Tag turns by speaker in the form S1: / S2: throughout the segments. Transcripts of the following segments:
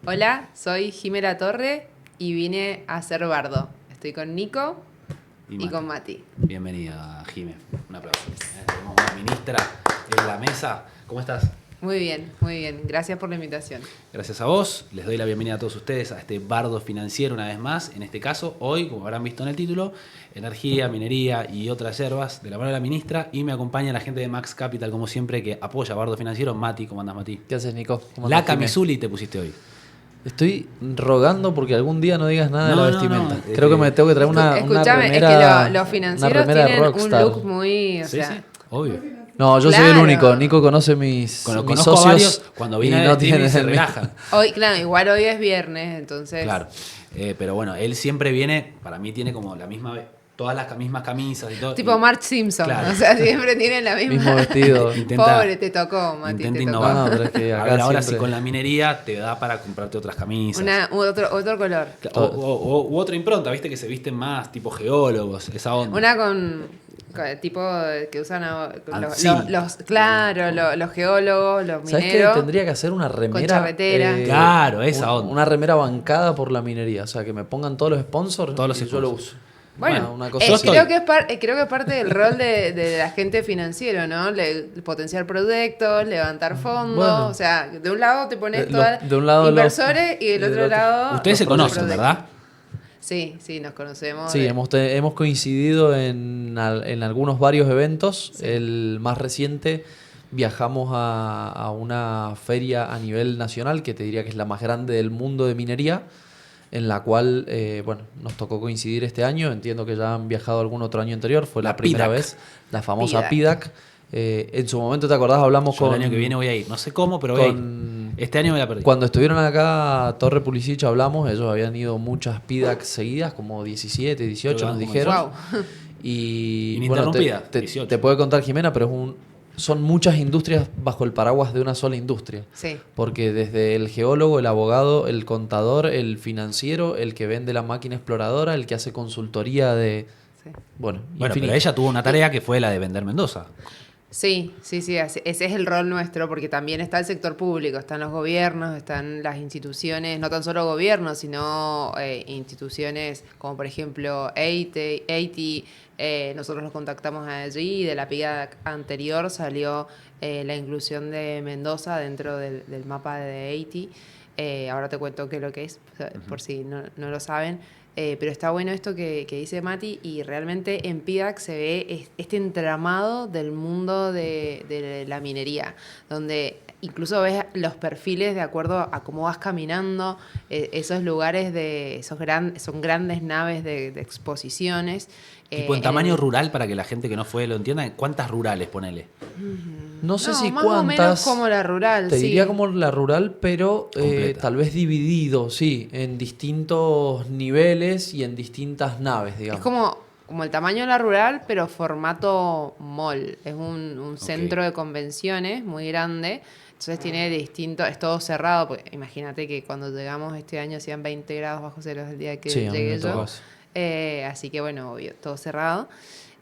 S1: Hola, soy Jimena Torre y vine a ser bardo. Estoy con Nico y con Mati.
S2: Bienvenida, Jime. Un aplauso. Tenemos una ministra en la mesa. ¿Cómo estás?
S1: Muy bien, muy bien. Gracias por la invitación.
S2: Gracias a vos. Les doy la bienvenida a todos ustedes a este bardo financiero una vez más. En este caso, hoy, como habrán visto en el título, energía, minería y otras hierbas de la mano de la ministra. Y me acompaña la gente de Max Capital, como siempre, que apoya Bardo Financiero. Mati, ¿cómo andás, Mati?
S3: ¿Qué haces, Nico? ¿Cómo
S2: La
S3: andás, Jimé?
S2: camisuli te pusiste hoy.
S3: Estoy rogando porque algún día no digas nada de la vestimenta.
S2: no,
S3: Creo que me tengo que traer una
S1: Escuchame,
S3: remera.
S1: es que los financieros
S3: remera
S1: tienen
S3: rockstar.
S1: un look muy... O
S2: Sí,
S1: sea,
S2: sí, obvio.
S3: No, yo soy el
S1: Claro.
S3: único. Nico conoce mis
S2: Conozco
S3: socios.
S2: a varios, cuando
S3: y
S2: viene al
S3: no
S2: streaming
S3: tienen
S2: se
S3: el
S2: relajan.
S1: hoy, claro, igual hoy es viernes, entonces...
S2: Claro, pero bueno, él siempre viene, para mí tiene como la misma, todas las mismas camisas y todo.
S1: Tipo
S2: y
S1: Marge Simpson,
S2: Claro.
S1: o sea, siempre tienen la
S3: mismo
S1: misma...
S3: vestido.
S1: Pobre, te tocó, Mati,
S2: intenta
S1: te
S2: innovar.
S1: tocó.
S3: No, pero es que
S2: A
S3: acá
S2: ver, ahora
S3: siempre-
S2: sí con la minería te da para comprarte otras camisas.
S1: Otro color.
S2: U otra impronta, viste que se visten más tipo geólogos, esa onda.
S1: Una con tipo que usan
S2: Sí.
S1: los geólogos, los
S3: ¿Sabes qué?
S1: mineros.
S3: Tendría que hacer una remera.
S1: charretera.
S2: Claro, esa onda.
S3: Una remera bancada por la minería. O sea, que me pongan todos los sponsors
S2: Todos los
S3: y yo lo
S2: sponsors.
S3: uso.
S1: Bueno,
S3: Una cosa así.
S1: creo que es parte del rol de la gente financiero, ¿no? Potenciar proyectos, levantar fondos.
S3: Bueno.
S1: O sea, de un lado te pones
S3: De un lado
S1: inversores y del otro lado...
S2: Ustedes se
S1: los
S2: conocen,
S1: proyectos.
S2: ¿verdad?
S1: Sí, nos conocemos.
S3: Sí, hemos coincidido en algunos varios eventos.
S1: Sí.
S3: El más reciente viajamos a una feria a nivel nacional, que te diría que es la más grande del mundo de minería, en la cual nos tocó coincidir este año. Entiendo que ya han viajado algún otro año anterior, fue la
S2: La
S3: primera
S2: PIDAC.
S3: vez, la famosa
S1: PIDAC.
S3: PIDAC. En su momento, ¿te acordás? Hablamos
S2: Yo
S3: con...
S2: el año que viene voy a ir. No sé cómo, pero voy a ir.
S3: con-
S2: Este año me la perdí.
S3: Cuando estuvieron acá a Torre Pulisic hablamos, ellos habían ido muchas PIDAC seguidas, como 17, 18
S2: Creo
S3: nos
S2: que van
S3: dijeron.
S1: Wow.
S3: Y
S2: Ininterrumpida,
S3: te
S2: 18.
S3: puede contar Jimena, pero son muchas industrias bajo el paraguas de una sola industria.
S1: Sí.
S3: Porque desde el geólogo, el abogado, el contador, el financiero, el que vende la máquina exploradora, el que hace consultoría de...
S1: Sí.
S3: Bueno,
S2: Bueno,
S3: infinito.
S2: pero ella tuvo una tarea que fue la de vender Mendoza.
S1: Sí, ese es el rol nuestro, porque también está el sector público, están los gobiernos, están las instituciones, no tan solo gobiernos, sino instituciones como por ejemplo EITI, nosotros los contactamos allí y de la PIDA anterior salió la inclusión de Mendoza dentro del mapa de EITI. Ahora te cuento qué es lo que es, por si no lo saben. Pero está bueno esto que dice Mati, y realmente en PIDAC se ve este entramado del mundo de la minería, donde incluso ves los perfiles de acuerdo a cómo vas caminando, esos lugares son grandes naves de exposiciones.
S2: Tipo en tamaño rural, para que la gente que no fue lo entienda. ¿Cuántas rurales, ponele?
S3: No sé si
S1: más o menos
S3: cuántas...
S1: como la rural,
S3: Te
S1: sí.
S3: diría como la rural, pero
S2: Completa.
S3: tal vez dividido, sí, en distintos niveles y en distintas naves, digamos.
S1: Es como el tamaño de la rural, pero formato mall. Es un centro de convenciones muy grande. Entonces tiene es todo cerrado. Porque imagínate que cuando llegamos este año hacían 20 grados bajo cero el día que
S3: Sí, a mí
S1: llegué
S3: me tocó
S1: yo.
S3: eso.
S1: Así que bueno, obvio, todo cerrado.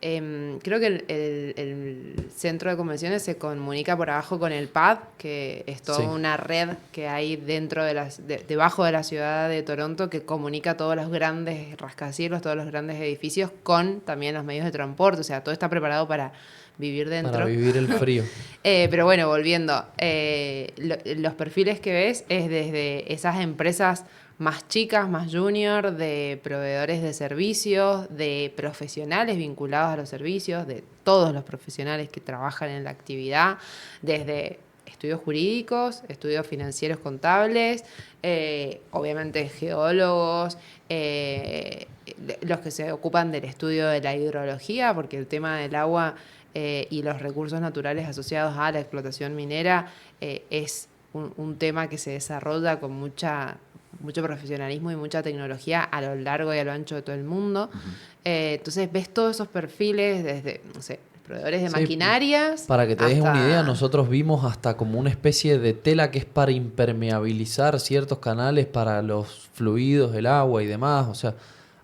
S1: Creo que el centro de convenciones se comunica por abajo con el pub, que es toda
S3: Sí.
S1: una red que hay dentro debajo de la ciudad de Toronto, que comunica todos los grandes rascacielos, todos los grandes edificios con también los medios de transporte. O sea, todo está preparado para vivir dentro.
S3: Para vivir el frío.
S1: Pero bueno, volviendo, los perfiles que ves es desde esas empresas más chicas, más junior, de proveedores de servicios, de profesionales vinculados a los servicios, de todos los profesionales que trabajan en la actividad, desde estudios jurídicos, estudios financieros contables, obviamente geólogos, los que se ocupan del estudio de la hidrología, porque el tema del agua y los recursos naturales asociados a la explotación minera es un tema que se desarrolla con mucho profesionalismo y mucha tecnología a lo largo y a lo ancho de todo el mundo. Entonces ves todos esos perfiles desde, no sé, proveedores de
S3: Sí,
S1: maquinarias.
S3: Para que te des
S1: hasta-
S3: una idea, nosotros vimos hasta como una especie de tela que es para impermeabilizar ciertos canales para los fluidos del agua y demás. O sea,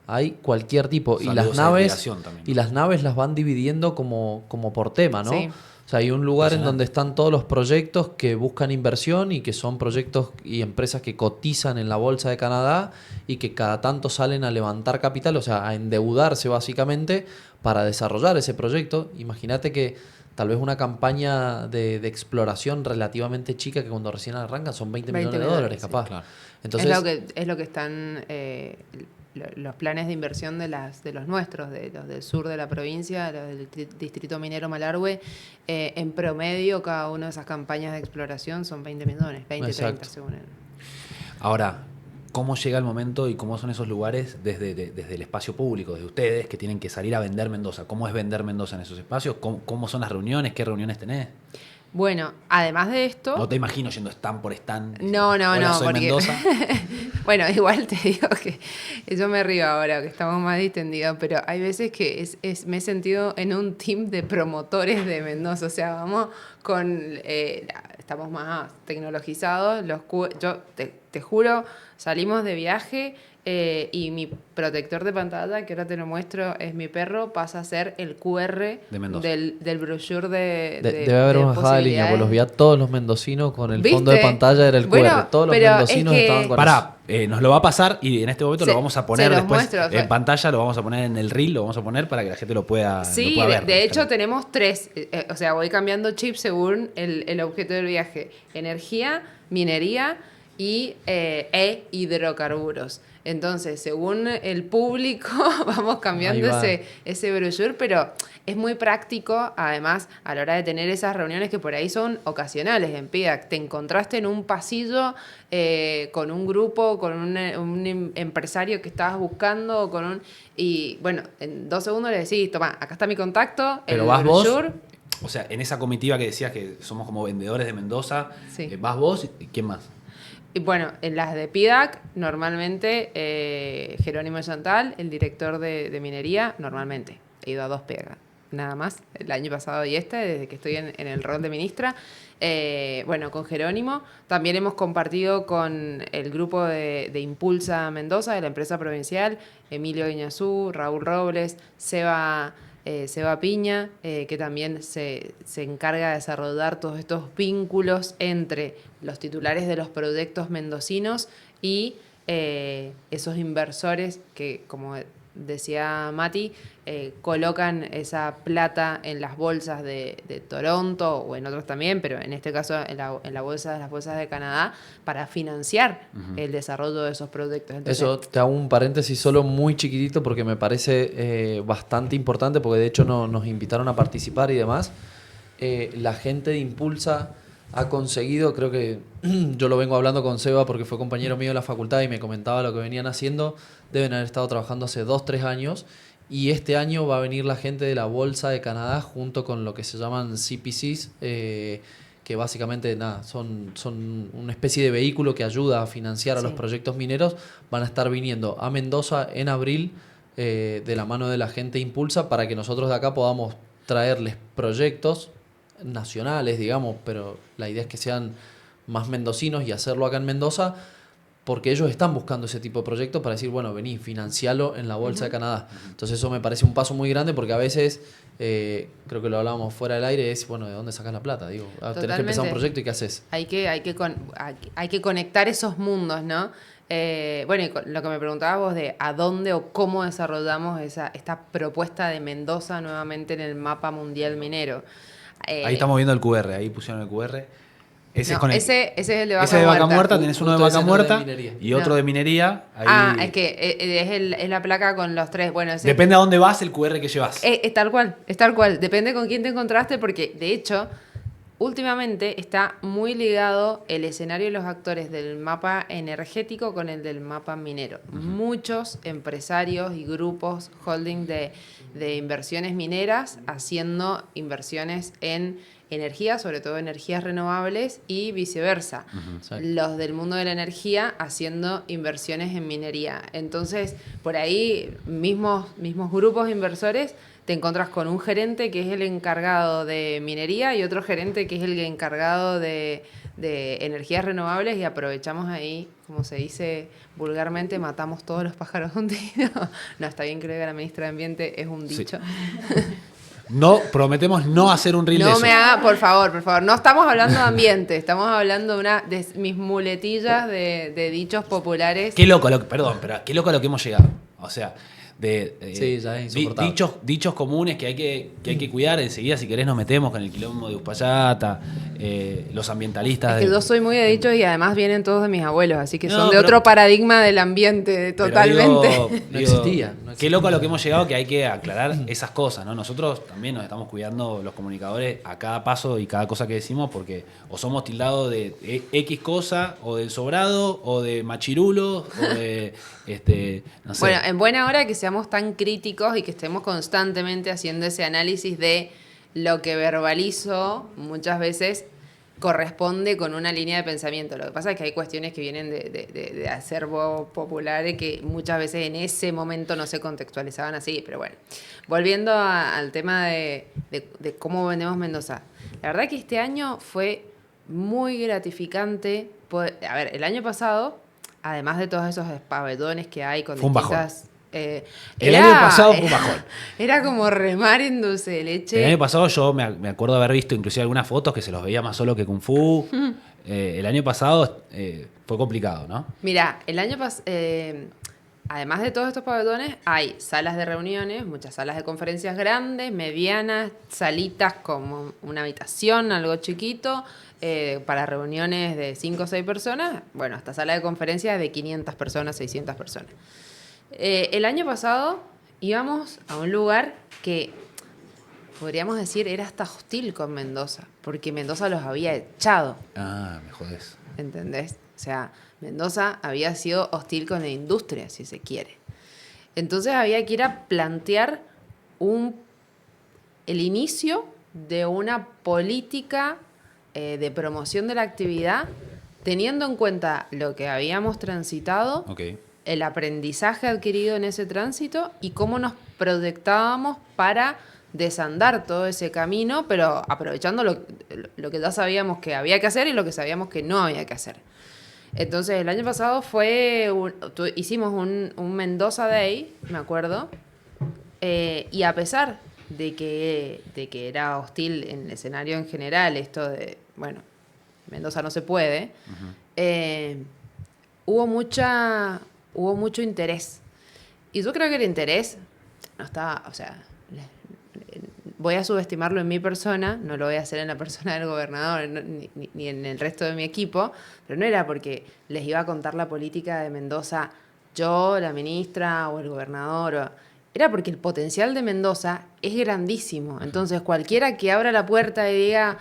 S3: hay cualquier tipo.
S2: Saludos a irrigación también.
S3: Y las naves las van dividiendo como por tema, ¿no?
S1: Sí.
S3: O sea, hay un lugar en donde están todos los proyectos que buscan inversión y que son proyectos y empresas que cotizan en la Bolsa de Canadá y que cada tanto salen a levantar capital, o sea, a endeudarse básicamente para desarrollar ese proyecto. Imagínate que tal vez una campaña de exploración relativamente chica que cuando recién arrancan son 20 millones de dólares,
S1: sí.
S3: capaz.
S2: Claro.
S3: Entonces,
S1: es lo que están los planes de inversión de los nuestros, de los del sur de la provincia, los del distrito minero Malargüe. En promedio, cada una de esas campañas de exploración son 20 millones, 20,
S3: Exacto.
S1: 30 según él.
S2: Ahora, ¿cómo llega el momento y cómo son esos lugares desde el espacio público, de ustedes que tienen que salir a vender Mendoza? ¿Cómo es vender Mendoza en esos espacios? ¿Cómo son las reuniones? ¿Qué reuniones tenés?
S1: Bueno, además de esto...
S2: No te imagino yendo stand por stand.
S1: No,
S2: Hola, soy
S1: porque...
S2: Mendoza.
S1: Bueno, igual te digo que yo me río ahora, que estamos más distendidos, pero hay veces que me he sentido en un team de promotores de Mendoza, o sea, vamos con... estamos más tecnologizados, yo te juro, salimos de viaje y mi protector de pantalla, que ahora te lo muestro, es mi perro, pasa a ser el QR
S2: De Mendoza.
S1: del brochure
S3: debe haber una bajada de línea, porque los vi a todos los mendocinos con el fondo de
S1: ¿Viste?
S3: pantalla, era el QR.
S1: Bueno,
S3: Todos los
S1: pero
S3: mendocinos
S1: es que-
S3: estaban con
S2: Pará, nos lo va a pasar y en este momento lo vamos a poner
S1: se los
S2: después
S1: muestro, o sea,
S2: en pantalla, lo vamos a poner en el reel, lo vamos a poner para que la gente lo pueda,
S1: Sí,
S2: lo pueda ver.
S1: de hecho tenemos 3, o sea, voy cambiando chips según el objeto del viaje. Energía, minería y hidrocarburos. Entonces, según el público, vamos cambiando
S3: Ahí va.
S1: ese brochure, pero es muy práctico, además, a la hora de tener esas reuniones que por ahí son ocasionales en PIDAC. Te encontraste en un pasillo con un grupo, con un empresario que estabas buscando, y bueno, en 2 segundos le decís, toma, acá está mi contacto,
S2: Pero
S1: el
S2: vas vos,
S1: brochure.
S2: o sea, en esa comitiva que decías que somos como vendedores de Mendoza,
S1: Sí.
S2: vas vos y ¿quién más?
S1: Y bueno, en las de PIDAC, normalmente Jerónimo Chantal, el director de minería, normalmente. He ido a 2 PIDAC, nada más, el año pasado y desde que estoy en el rol de ministra. Bueno, con Jerónimo. También hemos compartido con el grupo de Impulsa Mendoza, de la empresa provincial, Emilio Iñazú, Raúl Robles, Seba Piña, que también se encarga de desarrollar todos estos vínculos entre los titulares de los proyectos mendocinos y esos inversores que, como decía Mati, colocan esa plata en las bolsas de Toronto o en otros también, pero en este caso en las bolsas de Canadá, para financiar el desarrollo de esos proyectos. Entonces,
S3: Eso, te hago un paréntesis solo muy chiquitito porque me parece bastante importante, porque de hecho nos invitaron a participar y demás. La gente de Impulsa ha conseguido, creo que yo lo vengo hablando con Seba porque fue compañero mío de la facultad y me comentaba lo que venían haciendo. Deben haber estado trabajando hace 2-3 años y este año va a venir la gente de la Bolsa de Canadá junto con lo que se llaman CPCs, que básicamente nada, son una especie de vehículo que ayuda a financiar a los proyectos mineros. Van a estar viniendo a Mendoza en abril de la mano de la gente Impulsa para que nosotros de acá podamos traerles proyectos nacionales, digamos, pero la idea es que sean más mendocinos y hacerlo acá en Mendoza, porque ellos están buscando ese tipo de proyectos para decir, bueno, vení, financialo en la Bolsa de Canadá. Entonces eso me parece un paso muy grande porque a veces, creo que lo hablábamos fuera del aire, es, bueno, ¿de dónde sacas la plata? Digo, tenés que empezar un proyecto y ¿qué haces?
S1: Hay que conectar esos mundos, ¿no? Bueno, y lo que me preguntabas vos de a dónde o cómo desarrollamos esta propuesta de Mendoza nuevamente en el mapa mundial minero.
S2: Ahí estamos viendo el QR, ahí pusieron el QR. Ese es con
S1: ese es el de Vaca
S2: ese de Vaca
S1: Muerta.
S2: Muerta, tenés uno de
S3: Justo
S2: Vaca
S3: ese no es de
S2: Muerta
S3: minería.
S2: y otro
S1: No.
S2: de minería. Ahí
S1: Es que es la placa con los 3. Bueno, ese,
S2: depende a dónde vas, el QR que llevas.
S1: es tal cual. Depende con quién te encontraste, porque de hecho, últimamente está muy ligado el escenario y los actores del mapa energético con el del mapa minero. Muchos empresarios y grupos holding de inversiones mineras haciendo inversiones en energía, sobre todo energías renovables y viceversa.
S3: Exacto.
S1: Los del mundo de la energía haciendo inversiones en minería. Entonces, por ahí, mismos grupos inversores, te encontrás con un gerente que es el encargado de minería y otro gerente que es el encargado de energías renovables, y aprovechamos ahí, como se dice vulgarmente, matamos todos los pájaros de un tiro. No, está bien que lo diga la ministra de Ambiente, es un dicho.
S2: No, prometemos no hacer un reel de
S1: No
S2: eso.
S1: me haga, por favor. No estamos hablando de ambiente, estamos hablando de mis muletillas de dichos populares.
S2: Qué loco, perdón, pero qué loco a lo que hemos llegado. O sea,
S3: Sí, ya es insoportable.
S2: dichos comunes que hay que cuidar. Enseguida, si querés, nos metemos con el quilombo de Uspallata, los ambientalistas.
S1: Es que yo soy muy de dichos y además vienen todos de mis abuelos, así que
S2: No,
S1: son de
S2: pero-
S1: otro paradigma del ambiente,
S2: Pero
S1: totalmente.
S3: No existía.
S2: Qué loco a lo que hemos llegado, que hay que aclarar esas cosas, ¿no? Nosotros también nos estamos cuidando los comunicadores a cada paso y cada cosa que decimos, porque o somos tildados de X cosa, o del sobrado, o de machirulo, o de no sé.
S1: Bueno, en buena hora que seamos tan críticos y que estemos constantemente haciendo ese análisis de lo que verbalizo muchas veces corresponde con una línea de pensamiento. Lo que pasa es que hay cuestiones que vienen de acervo popular que muchas veces en ese momento no se contextualizaban así, pero bueno. Volviendo al tema de cómo vendemos Mendoza. La verdad que este año fue muy gratificante. A ver, el año pasado, además de todos esos espabellones que hay con
S2: Fue un bajón.
S1: distintas...
S2: El año pasado fue un bajón.
S1: Era como remar en dulce de leche.
S2: El año pasado yo me acuerdo de haber visto inclusive algunas fotos que se los veía más solo que Kung Fu. El año pasado fue complicado, ¿no?
S1: Mira, el año pasado, además de todos estos pabellones, hay salas de reuniones, muchas salas de conferencias grandes, medianas, salitas como una habitación, algo chiquito, para reuniones de 5 o 6 personas, bueno, hasta sala de conferencias de 500 personas, 600 personas. El año pasado íbamos a un lugar que podríamos decir era hasta hostil con Mendoza, porque Mendoza los había echado.
S2: Ah, me jodés.
S1: ¿Entendés? O sea, Mendoza había sido hostil con la industria, si se quiere. Entonces había que ir a plantear el inicio de una política de promoción de la actividad, teniendo en cuenta lo que habíamos transitado,
S2: Ok.
S1: el aprendizaje adquirido en ese tránsito y cómo nos proyectábamos para desandar todo ese camino, pero aprovechando lo que ya sabíamos que había que hacer y lo que sabíamos que no había que hacer. Entonces, el año pasado hicimos un Mendoza Day, me acuerdo, y a pesar de que era hostil en el escenario en general, esto de, bueno, Mendoza no se puede, hubo mucho interés. Y yo creo que el interés no estaba, o sea, voy a subestimarlo en mi persona, no lo voy a hacer en la persona del gobernador ni en el resto de mi equipo, pero no era porque les iba a contar la política de Mendoza yo, la ministra o el gobernador, era porque el potencial de Mendoza es grandísimo. Entonces, cualquiera que abra la puerta y diga,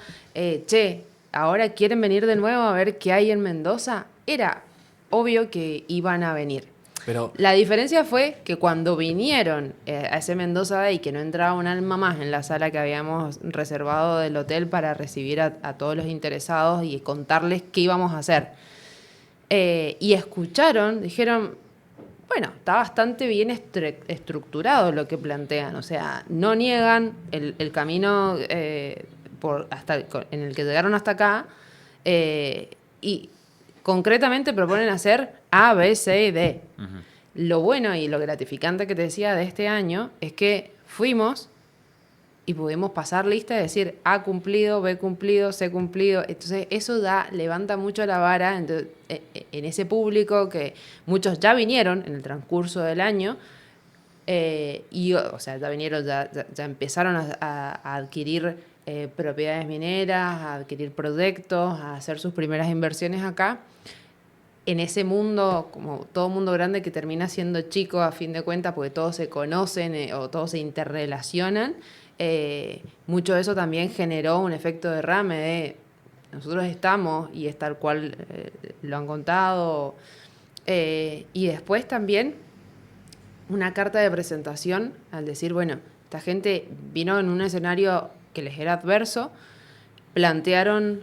S1: che, ahora quieren venir de nuevo a ver qué hay en Mendoza, era obvio que iban a venir.
S2: Pero
S1: La diferencia fue que cuando vinieron a ese Mendoza Day, que no entraba un alma más en la sala que habíamos reservado del hotel para recibir a todos los interesados y contarles qué íbamos a hacer, y escucharon, dijeron, bueno, está bastante bien estructurado lo que plantean, o sea, no niegan el camino en el que llegaron hasta acá, y concretamente proponen hacer A, B, C y D.
S2: uh-huh.
S1: Lo bueno y lo gratificante que te decía de este año es que fuimos y pudimos pasar lista y decir A cumplido, B cumplido, C cumplido. Entonces eso levanta mucho la vara en ese público que muchos ya vinieron en el transcurso del año o sea, ya vinieron, ya empezaron a adquirir propiedades mineras, a adquirir proyectos, a hacer sus primeras inversiones acá. En ese mundo, como todo mundo grande que termina siendo chico a fin de cuentas, porque todos se conocen o todos se interrelacionan, mucho de eso también generó un efecto derrame de nosotros estamos, y es tal cual lo han contado, y después también una carta de presentación al decir, bueno, esta gente vino en un escenario que les era adverso, plantearon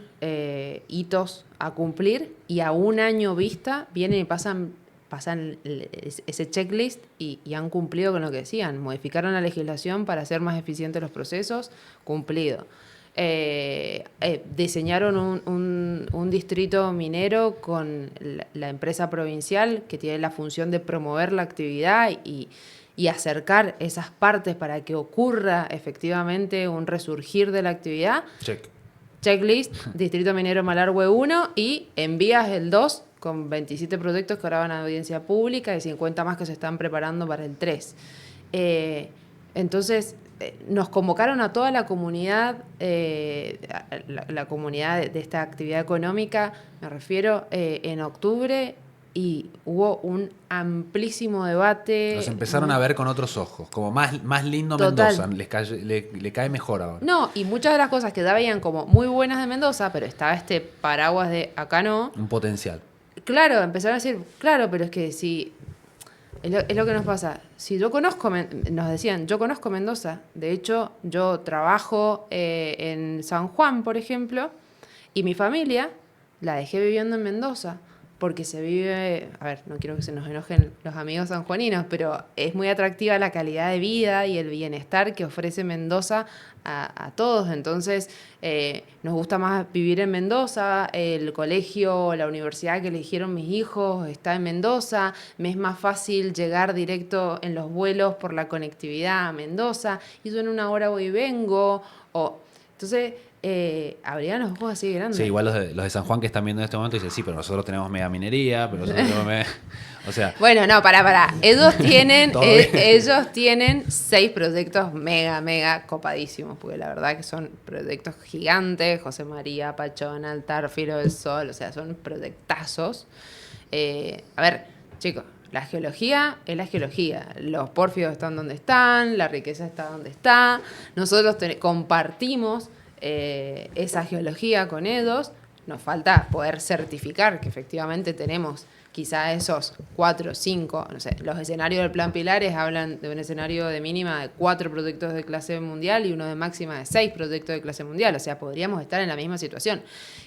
S1: hitos a cumplir y a un año vista vienen y pasan ese checklist y han cumplido con lo que decían. Modificaron la legislación para hacer más eficientes los procesos, cumplido. Diseñaron un distrito minero con la empresa provincial que tiene la función de promover la actividad y y acercar esas partes para que ocurra efectivamente un resurgir de la actividad.
S2: Check.
S1: Checklist, Distrito Minero Malargüe 1 y envías el 2 con 27 proyectos que ahora van a audiencia pública y 50 más que se están preparando para el 3. Entonces, nos convocaron a toda la comunidad, la comunidad de esta actividad económica, me refiero, en octubre, y hubo un amplísimo debate.
S2: Los empezaron a ver con otros ojos, como más lindo
S1: Total.
S2: Mendoza, le cae mejor ahora.
S1: No, y muchas de las cosas que ya veían como muy buenas de Mendoza, pero estaba este paraguas de acá no.
S2: Un potencial.
S1: Claro, empezaron a decir, claro, pero es que si... Es lo que nos pasa. Si yo conozco, nos decían, yo conozco Mendoza. De hecho, yo trabajo en San Juan, por ejemplo, y mi familia la dejé viviendo en Mendoza. Porque se vive, a ver, no quiero que se nos enojen los amigos sanjuaninos, pero es muy atractiva la calidad de vida y el bienestar que ofrece Mendoza a todos. Entonces, nos gusta más vivir en Mendoza, el colegio, la universidad que eligieron mis hijos está en Mendoza, me es más fácil llegar directo en los vuelos por la conectividad a Mendoza, y yo en una hora voy y vengo, entonces... abrían los ojos así grandes.
S2: Sí, igual los de San Juan que están viendo en este momento dicen, sí, pero nosotros tenemos mega minería, pero nosotros tenemos o sea...
S1: Bueno, no, pará. Ellos tienen 6 proyectos mega copadísimos, porque la verdad que son proyectos gigantes, José María, Pachón, Altar, Filo del Sol, o sea, son proyectazos. A ver, chicos, la geología es la geología. Los pórfidos están donde están, la riqueza está donde está. Nosotros compartimos esa geología con ellos. Nos falta poder certificar que efectivamente tenemos quizá esos 4 o 5, no sé, los escenarios del Plan Pilares hablan de un escenario de mínima de 4 proyectos de clase mundial y uno de máxima de 6 proyectos de clase mundial, o sea, podríamos estar en la misma situación.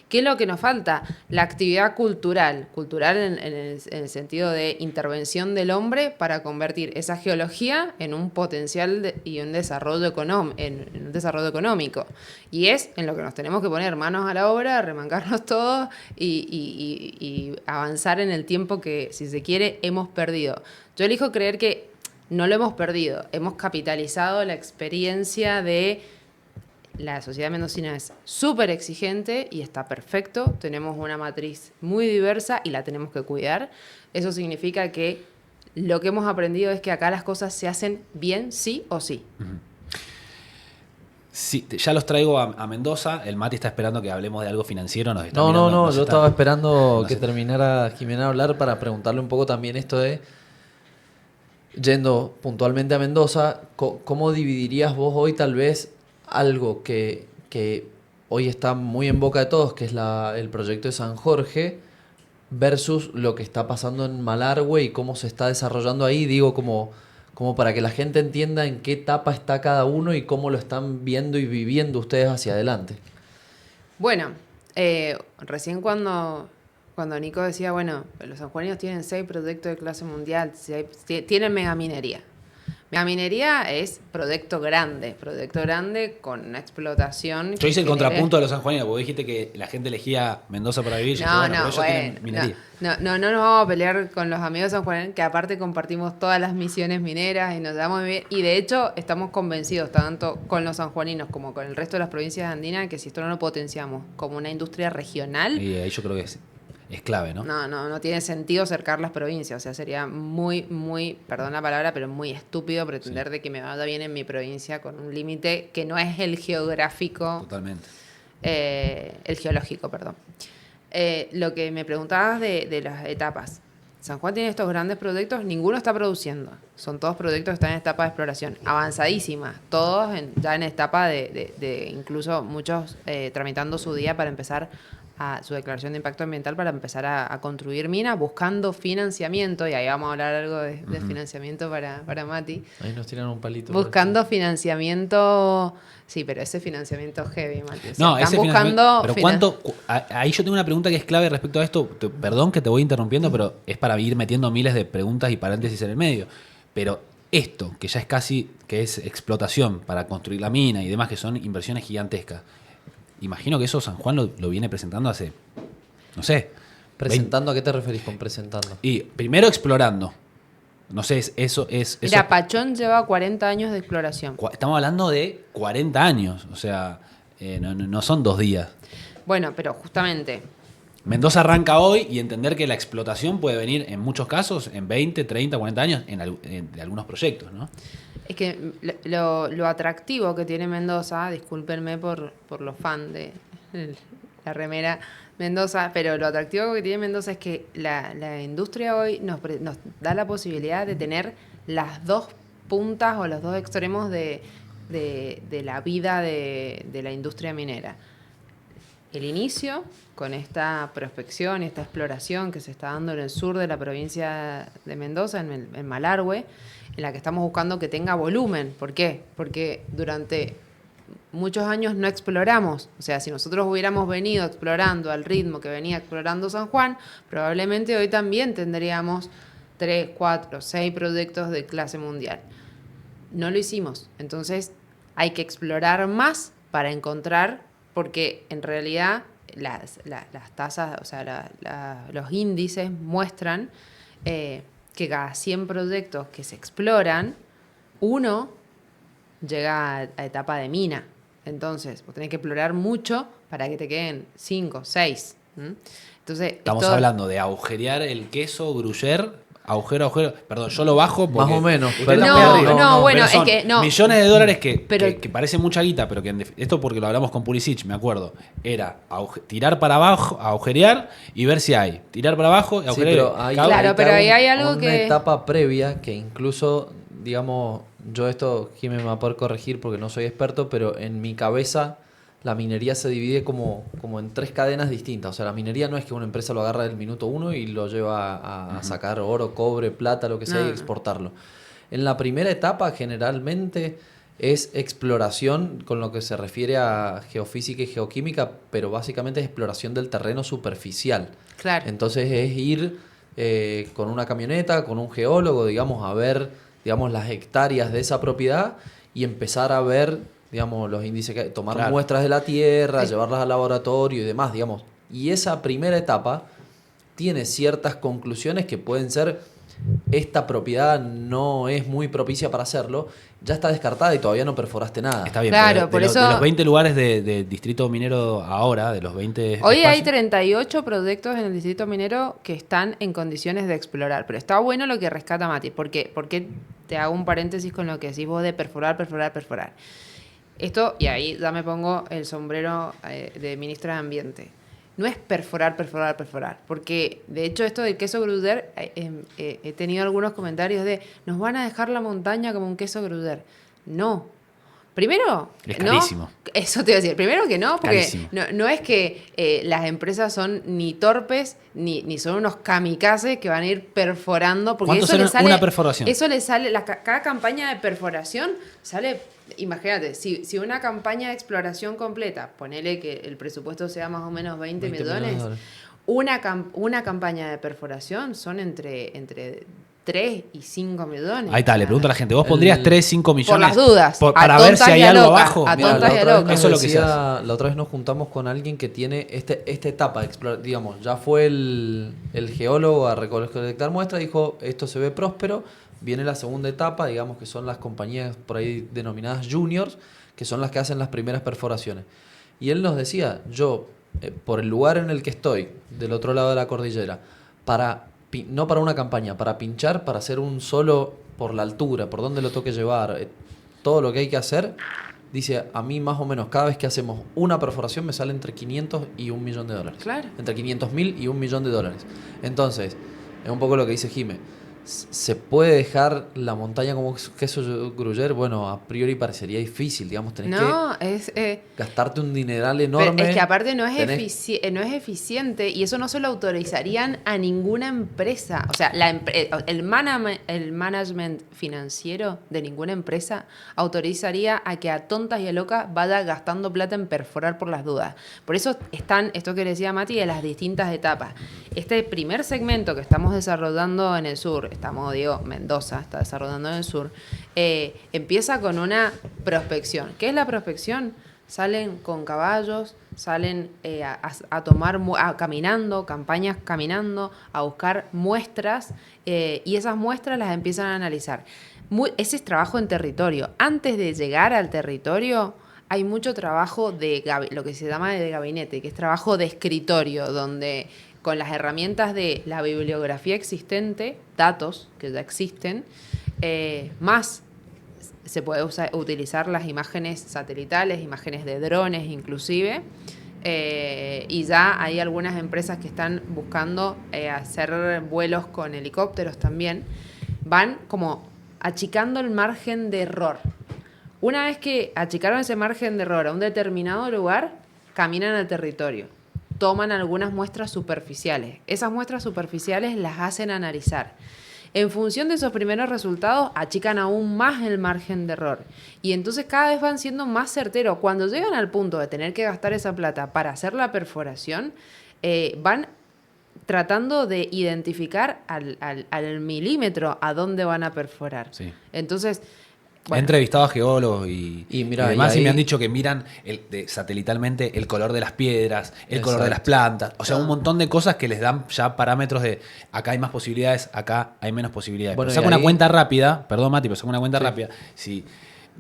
S1: ¿Qué es lo que nos falta? La actividad cultural en el sentido de intervención del hombre para convertir esa geología en un potencial y un desarrollo en un desarrollo económico. Y es en lo que nos tenemos que poner manos a la obra, remangarnos todos y avanzar en el tiempo que, si se quiere, hemos perdido. Yo elijo creer que no lo hemos perdido, hemos capitalizado la experiencia de... La sociedad mendocina es súper exigente y está perfecto. Tenemos una matriz muy diversa y la tenemos que cuidar. Eso significa que lo que hemos aprendido es que acá las cosas se hacen bien, sí o sí.
S2: Uh-huh. Sí, ya los traigo a Mendoza. El Mati está esperando que hablemos de algo financiero.
S3: No, yo estaba esperando que terminara Jimena a hablar para preguntarle un poco también esto de... Yendo puntualmente a Mendoza, ¿cómo dividirías vos hoy tal vez algo que hoy está muy en boca de todos, que es el proyecto de San Jorge, versus lo que está pasando en Malargüe y cómo se está desarrollando ahí? Digo, como para que la gente entienda en qué etapa está cada uno y cómo lo están viendo y viviendo ustedes hacia adelante.
S1: Bueno, recién cuando Nico decía, bueno, los sanjuaninos tienen 6 proyectos de clase mundial, tienen megaminería. Megaminería es proyecto grande con una explotación.
S2: Yo hice el contrapunto de los sanjuaninos, porque dijiste que la gente elegía Mendoza para vivir. No nos
S1: vamos a pelear con los amigos sanjuaninos, que aparte compartimos todas las misiones mineras y nos damos bien. Y de hecho estamos convencidos, tanto con los sanjuaninos como con el resto de las provincias andinas, que si esto no lo potenciamos como una industria regional...
S2: Y ahí yo creo que es clave, ¿no?
S1: No tiene sentido cercar las provincias. O sea, sería muy, perdón la palabra, pero muy estúpido pretender de que me vaya bien en mi provincia con un límite que no es el geográfico.
S2: Totalmente.
S1: El geológico, perdón. Lo que me preguntabas de las etapas. San Juan tiene estos grandes proyectos, ninguno está produciendo. Son todos proyectos que están en etapa de exploración, avanzadísima. Todos ya en etapa de incluso muchos tramitando su día para empezar a su declaración de impacto ambiental para empezar a construir minas, buscando financiamiento, y ahí vamos a hablar algo de financiamiento para Mati.
S3: Ahí nos tiran un palito.
S1: Buscando financiamiento, sí, pero ese financiamiento heavy, Mati. O sea,
S2: no,
S1: están buscando...
S2: Pero ¿cuánto? Ahí yo tengo una pregunta que es clave respecto a esto. Perdón que te voy interrumpiendo, pero es para ir metiendo miles de preguntas y paréntesis en el medio. Pero esto, que ya es casi, que es explotación para construir la mina y demás, que son inversiones gigantescas. Imagino que eso San Juan lo viene presentando hace, no sé.
S3: ¿Presentando? ¿A qué te referís con presentando?
S2: Y primero explorando. No sé, eso.
S1: Mira, Pachón lleva 40 años de exploración.
S2: Estamos hablando de 40 años, o sea, no son 2 días.
S1: Bueno, pero justamente...
S2: Mendoza arranca hoy y entender que la explotación puede venir en muchos casos en 20, 30, 40 años de algunos proyectos, ¿no?
S1: Es que lo atractivo que tiene Mendoza, discúlpenme por los fans de la remera Mendoza, pero lo atractivo que tiene Mendoza es que la industria hoy nos da la posibilidad de tener las dos puntas o los dos extremos de la vida de la industria minera. El inicio, con esta prospección y esta exploración que se está dando en el sur de la provincia de Mendoza, en Malargüe, en la que estamos buscando que tenga volumen. ¿Por qué? Porque durante muchos años no exploramos. O sea, si nosotros hubiéramos venido explorando al ritmo que venía explorando San Juan, probablemente hoy también tendríamos 3, 4, 6 proyectos de clase mundial. No lo hicimos. Entonces, hay que explorar más para encontrar, porque en realidad las tasas, o sea, los índices muestran que cada 100 proyectos que se exploran, uno llega a etapa de mina. Entonces, vos tenés que explorar mucho para que te queden 5, 6. Entonces,
S2: estamos hablando de agujerear el queso, Gruyère, agujero, perdón, yo lo bajo porque...
S3: Más o menos.
S1: Bueno, es que no.
S2: Millones de dólares que parece mucha guita, pero que esto porque lo hablamos con Pulisic, me acuerdo, era tirar para abajo, agujerear y ver si hay. Tirar para abajo y agujerear.
S1: Sí, pero ahí hay algo que...
S3: Una etapa previa que incluso, digamos, yo esto, Jiménez me va a poder corregir porque no soy experto, pero en mi cabeza la minería se divide como en 3 cadenas distintas. O sea, la minería no es que una empresa lo agarra del minuto 1 y lo lleva a sacar oro, cobre, plata, lo que sea, y exportarlo. En la primera etapa generalmente es exploración con lo que se refiere a geofísica y geoquímica, pero básicamente es exploración del terreno superficial.
S1: Claro.
S3: Entonces es ir con una camioneta, con un geólogo, digamos, a ver, digamos, las hectáreas de esa propiedad y empezar a ver, digamos, los índices, tomar muestras de la tierra, llevarlas al laboratorio y demás, digamos. Y esa primera etapa tiene ciertas conclusiones que pueden ser: esta propiedad no es muy propicia para hacerlo, ya está descartada y todavía no perforaste nada.
S2: Está bien,
S1: claro,
S2: de los 20 lugares de distrito minero ahora, de los 20
S1: hoy
S2: espacios,
S1: hay 38 proyectos en el distrito minero que están en condiciones de explorar. Pero está bueno lo que rescata Mati, porque te hago un paréntesis con lo que decís vos de perforar. Esto, y ahí ya me pongo el sombrero de ministra de Ambiente. No es perforar, porque de hecho esto del queso Gruyère, he tenido algunos comentarios de nos van a dejar la montaña como un queso Gruyère. No. Primero,
S2: es carísimo.
S1: No, eso te iba a decir. Primero que no, porque no es que las empresas son ni torpes ni son unos kamikazes que van a ir perforando. Porque
S2: ¿cuánto
S1: eso le sale
S2: una perforación?
S1: Eso le sale, cada campaña de perforación sale. Imagínate, si una campaña de exploración completa, ponele que el presupuesto sea más o menos 20 millones, una campaña de perforación son entre 3 y 5 millones.
S2: Ahí está, le pregunto a la gente, ¿vos pondrías 3, 5 millones?
S1: Por las dudas.
S2: Para ver si hay algo abajo.
S1: Eso
S3: es lo que la otra vez nos juntamos con alguien que tiene esta etapa de explorar, digamos, ya fue el geólogo a recolectar muestras, dijo, esto se ve próspero. Viene la segunda etapa, digamos que son las compañías por ahí denominadas juniors, que son las que hacen las primeras perforaciones. Y él nos decía, yo, por el lugar en el que estoy, del otro lado de la cordillera, no para una campaña, para pinchar, para hacer un solo por la altura, por dónde lo toque llevar, todo lo que hay que hacer, dice, a mí más o menos cada vez que hacemos una perforación me sale entre 500 y $1 millón.
S1: Claro.
S3: Entre 500.000 y $1 millón. Entonces, es un poco lo que dice Jimé. ¿Se puede dejar la montaña como queso Gruyère? Bueno, a priori parecería difícil, digamos, tenés que gastarte un dineral enorme.
S1: Es que aparte no es eficiente y eso no se lo autorizarían a ninguna empresa. O sea, el management financiero de ninguna empresa autorizaría a que a tontas y a locas vaya gastando plata en perforar por las dudas. Por eso están, esto que decía Mati, de las distintas etapas. Este primer segmento que estamos desarrollando en el sur, Mendoza está desarrollando en el sur, empieza con una prospección. ¿Qué es la prospección? salen con caballos, salen a tomar, caminando, campañas caminando, a buscar muestras y esas muestras las empiezan a analizar. Ese es trabajo en territorio. Antes de llegar al territorio hay mucho trabajo de lo que se llama de gabinete, que es trabajo de escritorio, donde con las herramientas de la bibliografía existente, datos que ya existen, más se puede utilizar las imágenes satelitales, imágenes de drones inclusive, y ya hay algunas empresas que están buscando hacer vuelos con helicópteros también. Van como achicando el margen de error. Una vez que achicaron ese margen de error a un determinado lugar, caminan al territorio, toman algunas muestras superficiales. Esas muestras superficiales las hacen analizar. En función de esos primeros resultados, achican aún más el margen de error. Y entonces cada vez van siendo más certeros. Cuando llegan al punto de tener que gastar esa plata para hacer la perforación, van tratando de identificar al milímetro a dónde van a perforar.
S2: Sí.
S1: Entonces,
S2: He entrevistado a geólogos y
S3: mira,
S2: demás
S3: y
S2: me han dicho que miran satelitalmente el color de las piedras, el color de las plantas, o sea, un montón de cosas que les dan ya parámetros de acá hay más posibilidades, acá hay menos posibilidades.
S3: Bueno,
S2: pero saca una cuenta rápida, perdón Mati, pero saca una cuenta rápida, si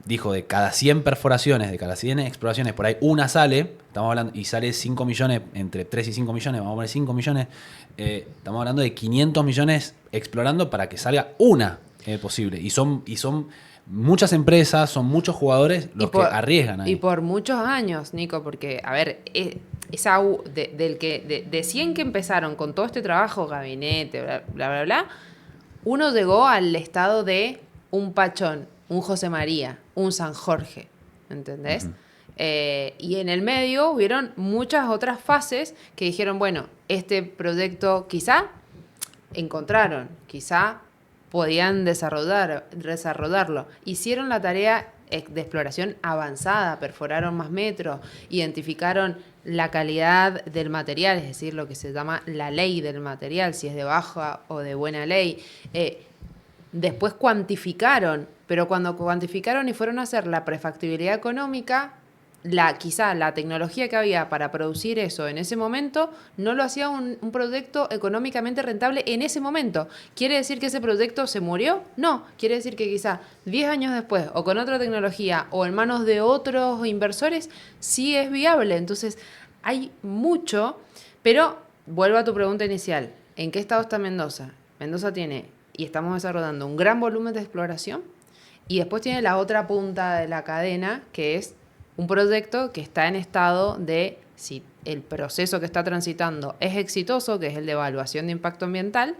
S2: dijo de cada 100 perforaciones, de cada 100 exploraciones, por ahí una sale, estamos hablando, y sale 5 millones, entre 3 y 5 millones, vamos a poner 5 millones, estamos hablando de 500 millones explorando para que salga una posible, y son muchas empresas, son muchos jugadores los que arriesgan ahí.
S1: Y por muchos años, Nico, porque, a ver, de 100 que empezaron con todo este trabajo, gabinete, bla, bla, bla, bla, uno llegó al estado de un Pachón, un José María, un San Jorge, ¿entendés? Uh-huh. Y en el medio hubieron muchas otras fases que dijeron, bueno, este proyecto quizá encontraron, quizá podían desarrollarlo. Hicieron la tarea de exploración avanzada, perforaron más metros, identificaron la calidad del material, es decir, lo que se llama la ley del material, si es de baja o de buena ley. Después cuantificaron, pero cuando cuantificaron y fueron a hacer la prefactibilidad económica, quizá la tecnología que había para producir eso en ese momento no lo hacía un proyecto económicamente rentable en ese momento. ¿Quiere decir que ese proyecto se murió? No. Quiere decir que quizá 10 años después o con otra tecnología o en manos de otros inversores sí es viable. Entonces hay mucho, pero vuelvo a tu pregunta inicial. ¿En qué estado está Mendoza? Mendoza tiene, y estamos desarrollando un gran volumen de exploración y después tiene la otra punta de la cadena que es un proyecto que está en estado de, si el proceso que está transitando es exitoso, que es el de evaluación de impacto ambiental,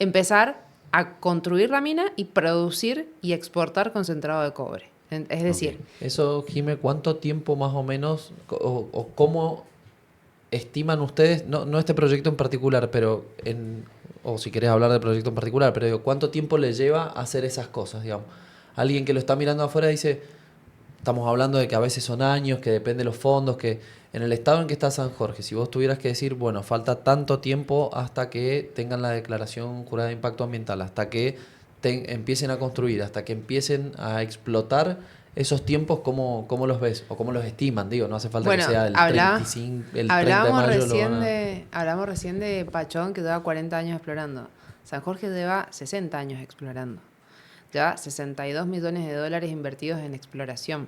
S1: empezar a construir la mina y producir y exportar concentrado de cobre. Es decir...
S3: Okay. Eso, Jimé, ¿cuánto tiempo más o menos, o cómo estiman ustedes, no este proyecto en particular, pero o si querés hablar del proyecto en particular, pero digo, ¿cuánto tiempo le lleva a hacer esas cosas, digamos? Alguien que lo está mirando afuera dice... Estamos hablando de que a veces son años, que depende de los fondos, que en el estado en que está San Jorge, si vos tuvieras que decir, bueno, falta tanto tiempo hasta que tengan la declaración jurada de impacto ambiental, hasta que empiecen a construir, hasta que empiecen a explotar esos tiempos, ¿cómo los ves? O cómo los estiman, digo, no hace falta que sea el 35, el 30 de mayo.
S1: Hablamos recién de Pachón, que lleva 40 años explorando. San Jorge lleva 60 años explorando. Ya 62 millones de dólares invertidos en exploración.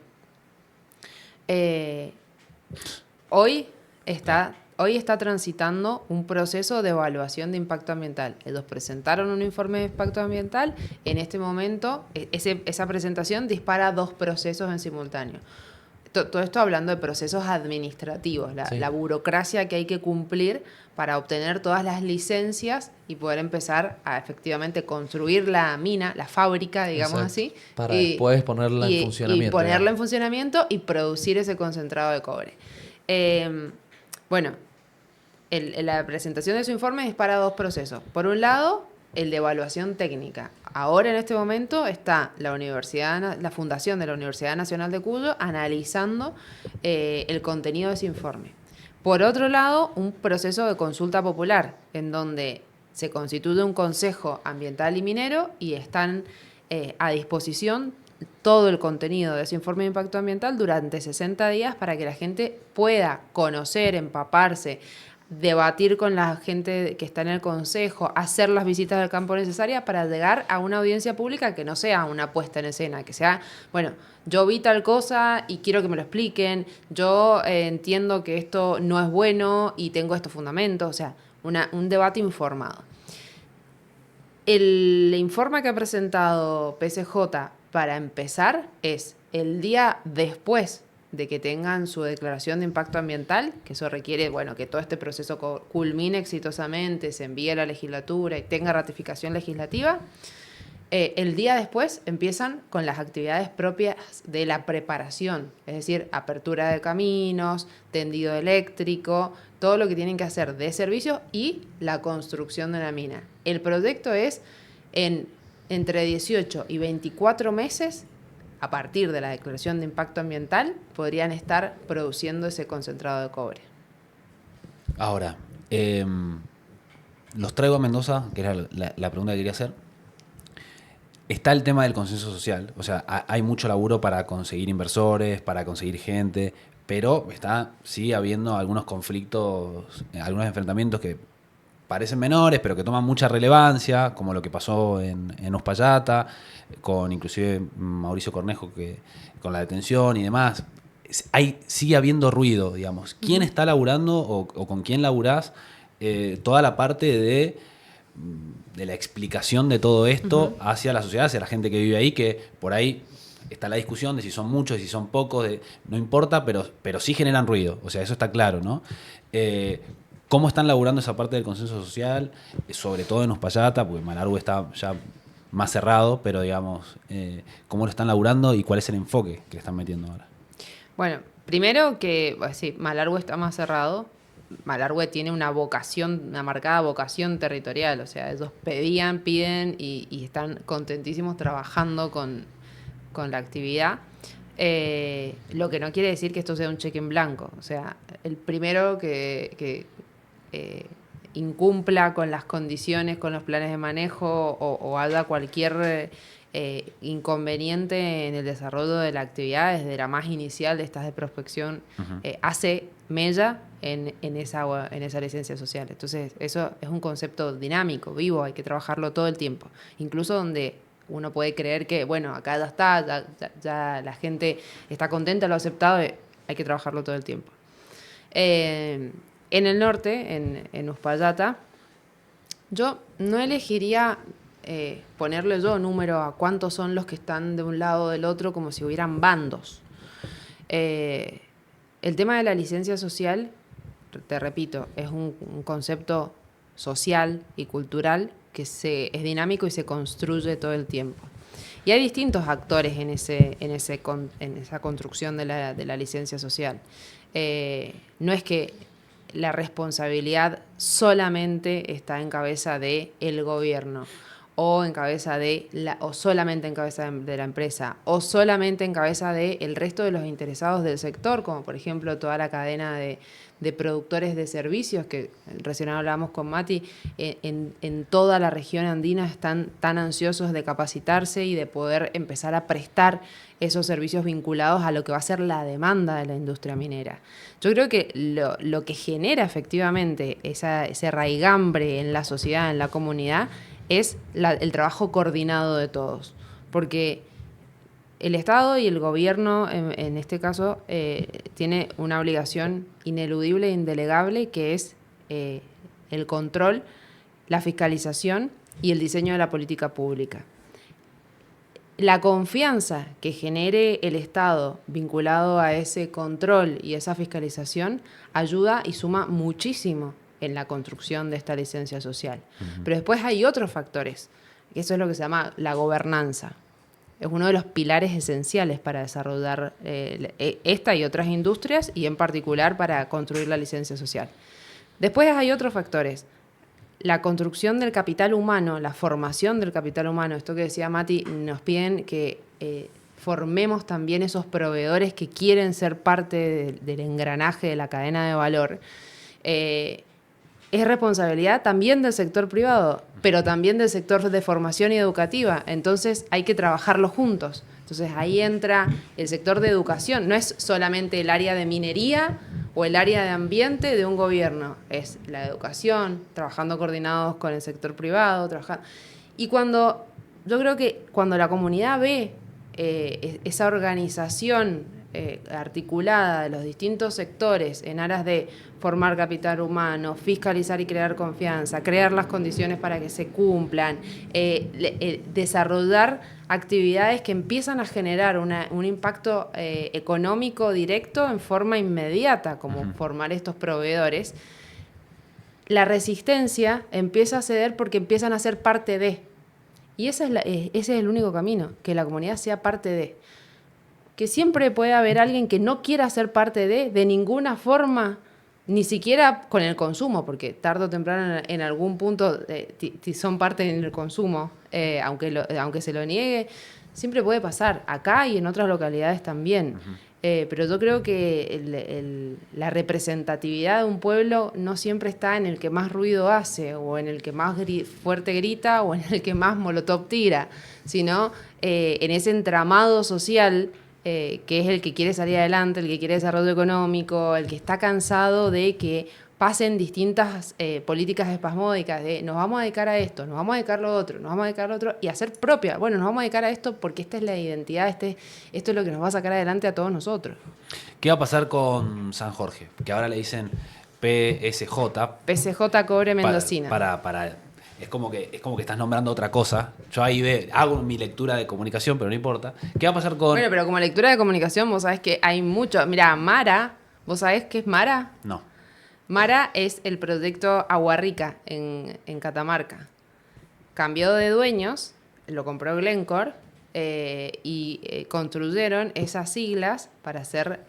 S1: Hoy está transitando un proceso de evaluación de impacto ambiental. Ellos presentaron un informe de impacto ambiental. En este momento, esa presentación dispara 2 procesos en simultáneo. Todo esto hablando de procesos administrativos, la burocracia que hay que cumplir para obtener todas las licencias y poder empezar a efectivamente construir la mina, la fábrica, digamos. Exacto. Así.
S3: Para después ponerla en funcionamiento.
S1: Y ponerla en funcionamiento y producir ese concentrado de cobre. La presentación de su informe dispara 2 procesos. Por un lado, el de evaluación técnica. Ahora, en este momento, está la Fundación de la Universidad Nacional de Cuyo analizando el contenido de ese informe. Por otro lado, un proceso de consulta popular, en donde se constituye un consejo ambiental y minero y están a disposición todo el contenido de ese informe de impacto ambiental durante 60 días para que la gente pueda conocer, empaparse, debatir con la gente que está en el consejo, hacer las visitas del campo necesarias para llegar a una audiencia pública que no sea una puesta en escena, que sea, bueno, yo vi tal cosa y quiero que me lo expliquen, yo entiendo que esto no es bueno y tengo estos fundamentos, o sea, un debate informado. El informe que ha presentado PSJ para empezar es el día después de que tengan su declaración de impacto ambiental, que eso requiere, bueno, que todo este proceso culmine exitosamente, se envíe a la legislatura y tenga ratificación legislativa. El día después empiezan con las actividades propias de la preparación, es decir, apertura de caminos, tendido eléctrico, todo lo que tienen que hacer de servicios y la construcción de la mina. El proyecto es entre 18 y 24 meses, a partir de la declaración de impacto ambiental, podrían estar produciendo ese concentrado de cobre.
S2: Ahora, los traigo a Mendoza, que era la pregunta que quería hacer. Está el tema del consenso social, o sea, hay mucho laburo para conseguir inversores, para conseguir gente, pero sigue habiendo algunos conflictos, algunos enfrentamientos que parecen menores, pero que toman mucha relevancia, como lo que pasó en Uspallata, con inclusive Mauricio Cornejo, con la detención y demás. Sigue habiendo ruido, digamos. ¿Quién está laburando o con quién laburás toda la parte de la explicación de todo esto hacia la sociedad, hacia la gente que vive ahí, que por ahí está la discusión de si son muchos, de si son pocos, no importa, pero sí generan ruido, o sea, eso está claro, ¿no? ¿Cómo están laburando esa parte del consenso social? Sobre todo en Uspallata, porque Malargüe está ya más cerrado, pero digamos, ¿cómo lo están laburando y cuál es el enfoque que le están metiendo ahora?
S1: Bueno, primero que, sí, Malargüe está más cerrado. Malargüe tiene una marcada vocación territorial, o sea, ellos piden y están contentísimos trabajando con la actividad. Lo que no quiere decir que esto sea un cheque en blanco, o sea, el primero que incumpla con las condiciones, con los planes de manejo o haga cualquier inconveniente en el desarrollo de la actividad desde la más inicial de estas de prospección, hace mella en esa licencia social. Entonces, eso es un concepto dinámico, vivo, hay que trabajarlo todo el tiempo. Incluso donde uno puede creer que, bueno, acá ya está, ya la gente está contenta, lo ha aceptado, hay que trabajarlo todo el tiempo. En el norte, en Uspallata, yo no elegiría ponerle yo número a cuántos son los que están de un lado o del otro como si hubieran bandos. El tema de la licencia social, te repito, es un concepto social y cultural que es dinámico y se construye todo el tiempo. Y hay distintos actores en esa construcción de la licencia social. No es que la responsabilidad solamente está en cabeza del gobierno, o solamente en cabeza de la empresa, o solamente en cabeza del resto de los interesados del sector, como por ejemplo toda la cadena de productores de servicios, que recién hablábamos con Mati, en toda la región andina están tan ansiosos de capacitarse y de poder empezar a prestar esos servicios vinculados a lo que va a ser la demanda de la industria minera. Yo creo que lo que genera efectivamente ese raigambre en la sociedad, en la comunidad, es el trabajo coordinado de todos, porque el Estado y el gobierno, en este caso, tiene una obligación ineludible e indelegable, que es el control, la fiscalización y el diseño de la política pública. La confianza que genere el Estado vinculado a ese control y esa fiscalización ayuda y suma muchísimo en la construcción de esta licencia social. Pero después hay otros factores, que eso es lo que se llama la gobernanza. Es uno de los pilares esenciales para desarrollar esta y otras industrias, y en particular para construir la licencia social. Después hay otros factores. La construcción del capital humano, la formación del capital humano, esto que decía Mati, nos piden que formemos también esos proveedores que quieren ser parte del engranaje de la cadena de valor. es responsabilidad también del sector privado, pero también del sector de formación y educativa. Entonces hay que trabajarlo juntos. Entonces ahí entra el sector de educación. No es solamente el área de minería o el área de ambiente de un gobierno. Es la educación, trabajando coordinados con el sector privado. Y yo creo que cuando la comunidad ve esa organización articulada de los distintos sectores en aras de formar capital humano, fiscalizar y crear confianza, crear las condiciones para que se cumplan, desarrollar actividades que empiezan a generar un impacto económico directo en forma inmediata, como formar estos proveedores, la resistencia empieza a ceder porque empiezan a ser parte de. Y ese es el único camino, que la comunidad sea parte de. Que siempre puede haber alguien que no quiera ser parte de ninguna forma, ni siquiera con el consumo, porque tarde o temprano en algún punto son parte en el consumo, aunque se lo niegue, siempre puede pasar, acá y en otras localidades también. Pero yo creo que la representatividad de un pueblo no siempre está en el que más ruido hace, o en el que más fuerte grita, o en el que más molotov tira, sino en ese entramado social que es el que quiere salir adelante, el que quiere desarrollo económico, el que está cansado de que pasen distintas políticas espasmódicas de nos vamos a dedicar a esto, nos vamos a dedicar a lo otro, nos vamos a dedicar a lo otro, y hacer propia. Bueno, nos vamos a dedicar a esto porque esta es la identidad, esto es lo que nos va a sacar adelante a todos nosotros.
S2: ¿Qué va a pasar con San Jorge? Que ahora le dicen PSJ.
S1: PSJ Cobre Mendocino.
S2: Es como que estás nombrando otra cosa. Yo ahí hago mi lectura de comunicación, pero no importa. ¿Qué va a pasar con...?
S1: Bueno, pero como lectura de comunicación vos sabés que hay mucho. Mira, Mara, ¿vos sabés qué es Mara?
S2: No.
S1: Mara es el proyecto Aguarrica en Catamarca. Cambió de dueños, lo compró Glencore y construyeron esas siglas para hacer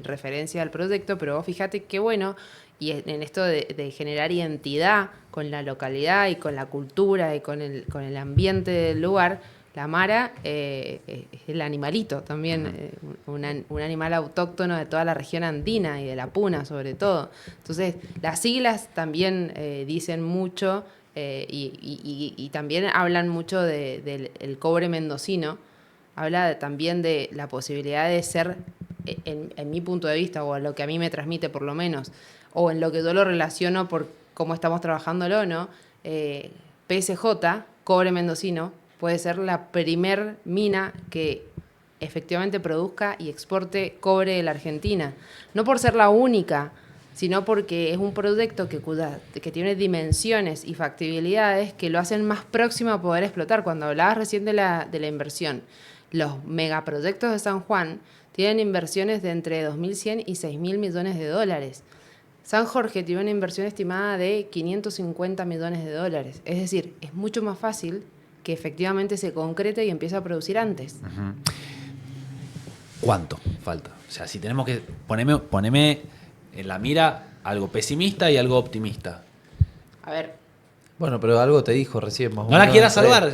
S1: referencia al proyecto, pero vos fíjate qué bueno, y en esto de generar identidad con la localidad y con la cultura y con el ambiente del lugar. La Mara es el animalito también, un animal autóctono de toda la región andina y de la Puna sobre todo. Entonces, las siglas también dicen mucho y también hablan mucho del cobre mendocino. Habla también de la posibilidad de ser, en mi punto de vista, o a lo que a mí me transmite por lo menos, o en lo que yo lo relaciono por cómo estamos trabajándolo, ¿no? PSJ, cobre mendocino, puede ser la primer mina que efectivamente produzca y exporte cobre de la Argentina. No por ser la única, sino porque es un proyecto que tiene dimensiones y factibilidades que lo hacen más próximo a poder explotar. Cuando hablabas recién de la inversión, los megaproyectos de San Juan tienen inversiones de entre 2.100 y 6.000 millones de dólares. San Jorge tiene una inversión estimada de 550 millones de dólares. Es decir, es mucho más fácil que efectivamente se concrete y empiece a producir antes.
S2: ¿Cuánto falta? O sea, si tenemos que... Poneme en la mira algo pesimista y algo optimista.
S1: A ver.
S3: Bueno, pero algo te dijo recién, más o
S2: No
S3: menos.
S2: la quieras salvar.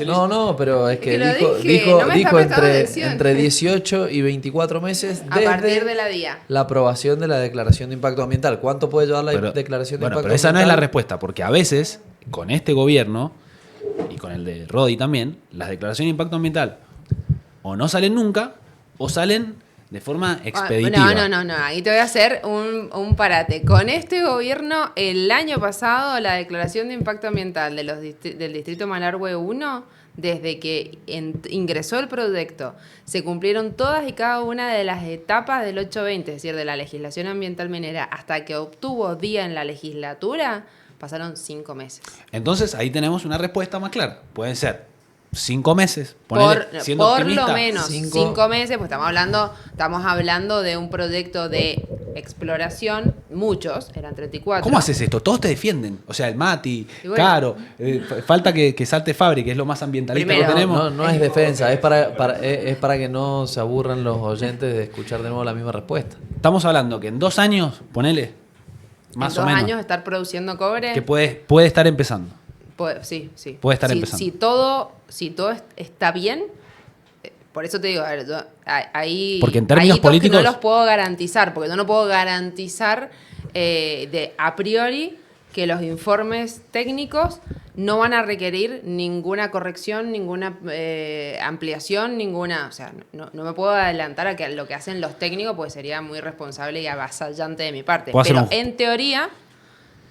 S3: No, pero es que dijo entre 18 y 24 meses
S1: a partir de la día.
S3: La aprobación de la declaración de impacto ambiental. ¿Cuánto puede llevar la declaración de impacto ambiental?
S2: Pero esa no es la respuesta, porque a veces, con este gobierno, y con el de Rodi también, las declaraciones de impacto ambiental o no salen nunca, o salen de forma expeditiva.
S1: No, ahí te voy a hacer un parate. Con este gobierno, el año pasado, la declaración de impacto ambiental del Distrito Malargüe 1, desde que ingresó el proyecto, se cumplieron todas y cada una de las etapas del 820, es decir, de la legislación ambiental minera, hasta que obtuvo día en la legislatura, pasaron 5 meses.
S2: Entonces, ahí tenemos una respuesta más clara. Pueden ser 5 meses,
S1: por lo menos 5 meses, pues estamos hablando de un proyecto de exploración, muchos, eran 34.
S2: ¿Cómo haces esto? Todos te defienden. O sea, el Mati,
S1: bueno,
S2: Caro, falta que salte Fabri, que es lo más ambientalista
S1: primero,
S2: que tenemos.
S3: No es defensa, es para que no se aburran los oyentes de escuchar de nuevo la misma respuesta.
S2: Estamos hablando que en 2 años, ponele, más o menos.
S1: En 2 años estar produciendo cobre.
S2: Que puede estar empezando.
S1: Sí.
S2: Puede estar empezando.
S1: Si todo está bien, por eso te digo, a ver,
S2: porque en términos políticos
S1: no los puedo garantizar, porque yo no puedo garantizar a priori que los informes técnicos no van a requerir ninguna corrección, ninguna ampliación, ninguna... O sea, no me puedo adelantar a lo que hacen los técnicos, porque sería muy irresponsable y avasallante de mi parte. Pero en teoría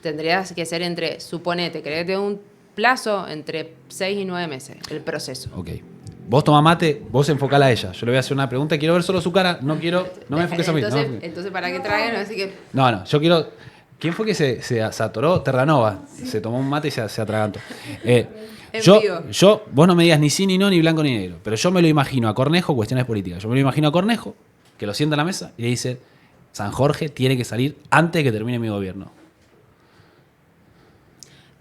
S1: tendrías que ser suponete, créete un plazo entre 6 y 9 meses, el proceso.
S2: Ok. Vos tomá mate, vos enfocala a ella. Yo le voy a hacer una pregunta, quiero ver solo su cara, no me enfoques a mí.
S1: Entonces ¿para qué traigan? Así que...
S2: No, yo quiero... ¿Quién fue que se atoró? Terranova. Se tomó un mate y se atragantó. Vos no me digas ni sí, ni no, ni blanco, ni negro. Pero yo me lo imagino a Cornejo, cuestiones políticas. Yo me lo imagino a Cornejo, que lo sienta en la mesa y le dice, San Jorge tiene que salir antes de que termine mi gobierno.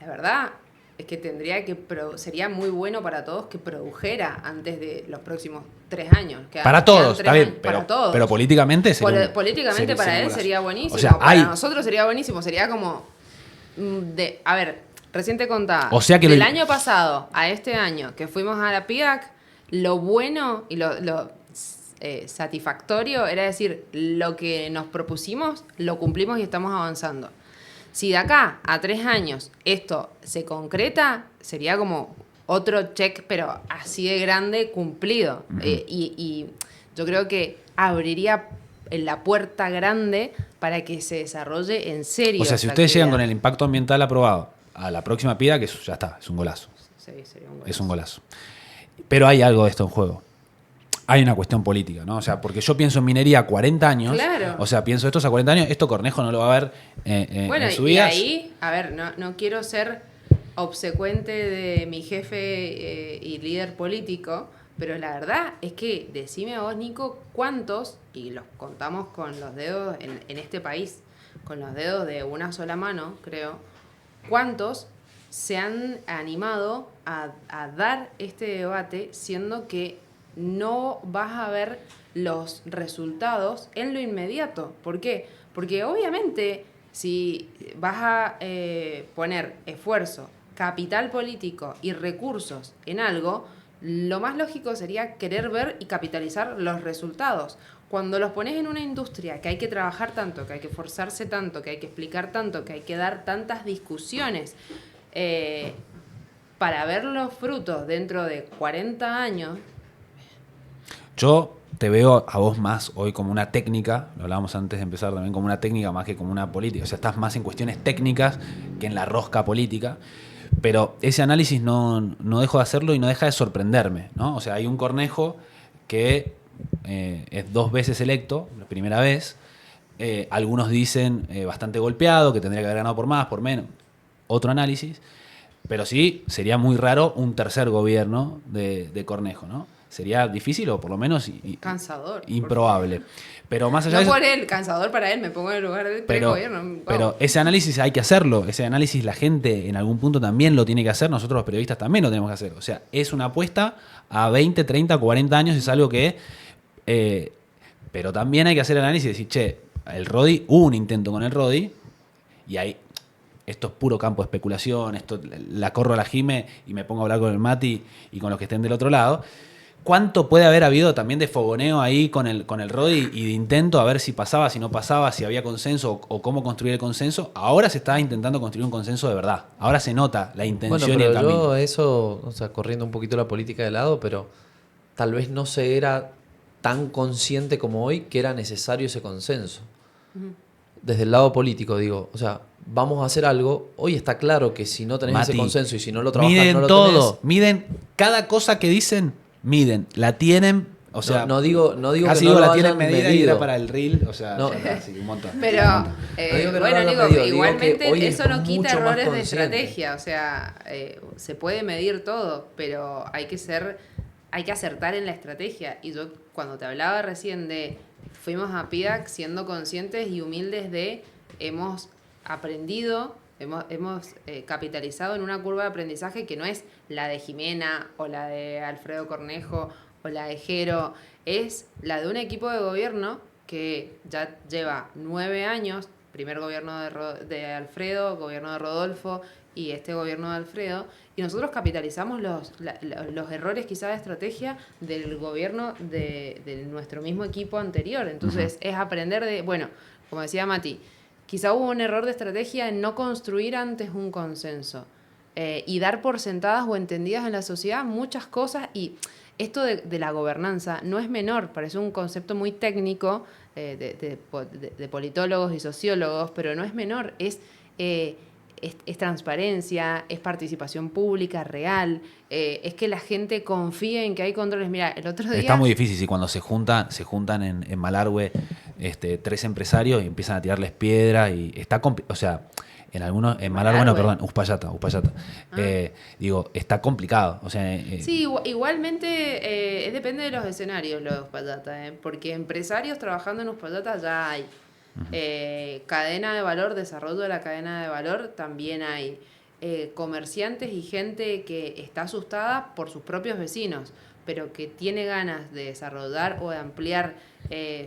S1: La verdad es que sería muy bueno para todos que produjera antes de los próximos 3 años.
S2: Para todos, está bien,
S1: para todos.
S2: Pero políticamente
S1: políticamente para él sería buenísimo.
S2: O sea,
S1: para nosotros sería buenísimo. Sería como a ver, recién te contaba.
S2: O sea que
S1: del año pasado a este año que fuimos a la PIAC, lo bueno y lo satisfactorio era decir, lo que nos propusimos, lo cumplimos y estamos avanzando. Si de acá a 3 años esto se concreta, sería como otro check, pero así de grande, cumplido. Uh-huh. Y yo creo que abriría la puerta grande para que se desarrolle en serio.
S2: O sea, si ustedes llegan con el impacto ambiental aprobado a la próxima PIDA, que ya está, es un golazo.
S1: Sí, sería un golazo.
S2: Es un golazo. Pero hay algo de esto en juego. Hay una cuestión política, ¿no? O sea, porque yo pienso en minería a 40 años.
S1: Claro.
S2: O sea, pienso estos a 40 años, esto Cornejo no lo va a ver en su vida.
S1: Bueno, y ahí, a ver, no quiero ser obsecuente de mi jefe y líder político, pero la verdad es que decime a vos, Nico, cuántos, y los contamos con los dedos en este país, con los dedos de una sola mano, creo, cuántos se han animado a dar este debate, siendo que no vas a ver los resultados en lo inmediato. ¿Por qué? Porque obviamente si vas a poner esfuerzo, capital político y recursos en algo, lo más lógico sería querer ver y capitalizar los resultados. Cuando los pones en una industria que hay que trabajar tanto, que hay que forzarse tanto, que hay que explicar tanto, que hay que dar tantas discusiones, para ver los frutos dentro de 40 años...
S2: Yo te veo a vos más hoy como una técnica, lo hablábamos antes de empezar también, como una técnica más que como una política. O sea, estás más en cuestiones técnicas que en la rosca política. Pero ese análisis no dejo de hacerlo y no deja de sorprenderme, ¿no? O sea, hay un Cornejo que es 2 veces electo, la primera vez. Algunos dicen bastante golpeado, que tendría que haber ganado por más, por menos. Otro análisis. Pero sí, sería muy raro un tercer gobierno de Cornejo, ¿no? Sería difícil o por lo menos
S1: cansador,
S2: improbable. Pero más allá
S1: no
S2: de eso,
S1: por él, cansador para él, me pongo en el lugar del pre-gobierno. Wow.
S2: Pero ese análisis hay que hacerlo. Ese análisis la gente en algún punto también lo tiene que hacer. Nosotros los periodistas también lo tenemos que hacer. O sea, es una apuesta a 20, 30, 40 años. Es algo que... pero también hay que hacer el análisis y decir, che, el Rodi, hubo un intento con el Rodi y ahí... Esto es puro campo de especulación. Esto la corro a la Jime y me pongo a hablar con el Mati y con los que estén del otro lado. ¿Cuánto puede haber habido también de fogoneo ahí con el Rodi y de intento a ver si pasaba, si no pasaba, si había consenso o cómo construir el consenso? Ahora se está intentando construir un consenso de verdad. Ahora se nota la intención y el camino.
S3: Yo eso, o sea, corriendo un poquito la política de lado, pero tal vez no se era tan consciente como hoy que era necesario ese consenso. Uh-huh. Desde el lado político, digo, o sea, vamos a hacer algo. Hoy está claro que si no tenés ese consenso y si no lo trabajas,
S2: miden
S3: no lo
S2: todo,
S3: tenés.
S2: Miden cada cosa que dicen. Miden, la tienen, o sea,
S3: no digo
S2: casi
S3: que no
S2: la
S3: lo
S2: tienen medida
S3: medido.
S2: y era para el reel, o sea,
S3: no,
S2: sí, un montón.
S1: Pero bueno, digo, igualmente eso no quita errores de estrategia, o sea, se puede medir todo, pero hay que acertar en la estrategia. Y yo cuando te hablaba recién de fuimos a PIDAC siendo conscientes y humildes de hemos aprendido. Hemos capitalizado en una curva de aprendizaje que no es la de Jimena o la de Alfredo Cornejo o la de Jero, es la de un equipo de gobierno que ya lleva 9 años, primer gobierno de Alfredo, gobierno de Rodolfo y este gobierno de Alfredo, y nosotros capitalizamos los errores quizás de estrategia del gobierno de nuestro mismo equipo anterior. Entonces es aprender de, bueno, como decía Mati, quizá hubo un error de estrategia en no construir antes un consenso y dar por sentadas o entendidas en la sociedad muchas cosas. Y esto de la gobernanza no es menor, parece un concepto muy técnico de politólogos y sociólogos, pero no es menor, es transparencia, es participación pública real, es que la gente confíe en que hay controles. Mira, el otro día...
S2: Está muy difícil si cuando se juntan en Malargüe 3 empresarios y empiezan a tirarles piedra y o sea, en algunos, en Malargüe no, perdón, Uspallata. Digo, está complicado. O sea,
S1: sí, igualmente depende de los escenarios, los Uspallata, porque empresarios trabajando en Uspallata ya hay. Cadena de valor, desarrollo de la cadena de valor también hay. Comerciantes y gente que está asustada por sus propios vecinos, pero que tiene ganas de desarrollar o de ampliar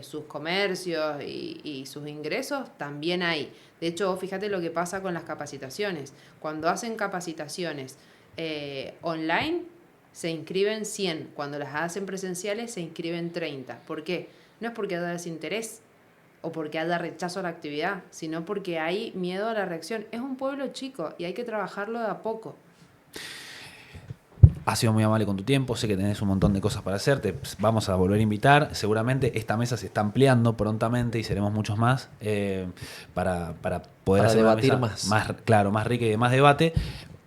S1: sus comercios y sus ingresos, también hay. De hecho, fíjate lo que pasa con las capacitaciones. Cuando hacen capacitaciones online, se inscriben 100. Cuando las hacen presenciales, se inscriben 30. ¿Por qué? No es porque haya desinterés o porque haya rechazo a la actividad, sino porque hay miedo a la reacción. Es un pueblo chico y hay que trabajarlo de a poco.
S2: Has sido muy amable con tu tiempo, sé que tenés un montón de cosas para hacer, te vamos a volver a invitar. Seguramente esta mesa se está ampliando prontamente y seremos muchos más para poder hacer
S3: debatir
S2: una mesa más rica y de más debate.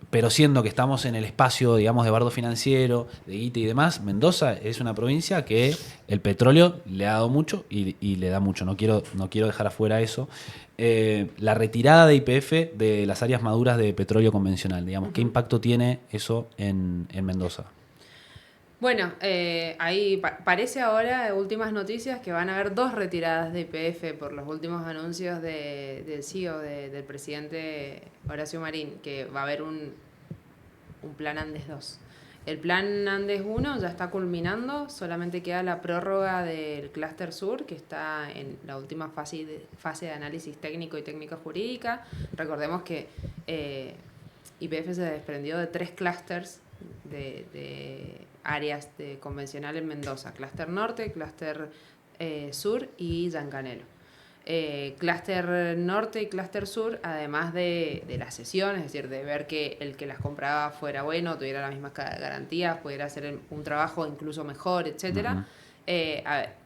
S2: Pero siendo que estamos en el espacio, digamos, de bardo financiero, de guita y demás, Mendoza es una provincia que el petróleo le ha dado mucho y le da mucho. No quiero dejar afuera eso. La retirada de YPF de las áreas maduras de petróleo convencional, digamos, ¿qué impacto tiene eso en Mendoza?
S1: Bueno, ahí parece ahora, últimas noticias, que van a haber 2 retiradas de YPF por los últimos anuncios del CEO, del presidente Horacio Marín, que va a haber un plan Andes 2. El plan Andes 1 ya está culminando, solamente queda la prórroga del Clúster Sur, que está en la última fase de análisis técnico y técnico-jurídica. Recordemos que YPF se desprendió de 3 clústeres de áreas de convencional en Mendoza: Clúster Norte, Clúster Sur y Yancanelo. Clúster Norte y Clúster Sur, además de la cesión, es decir, de ver que el que las compraba fuera bueno, tuviera las mismas garantías, pudiera hacer un trabajo incluso mejor, etcétera.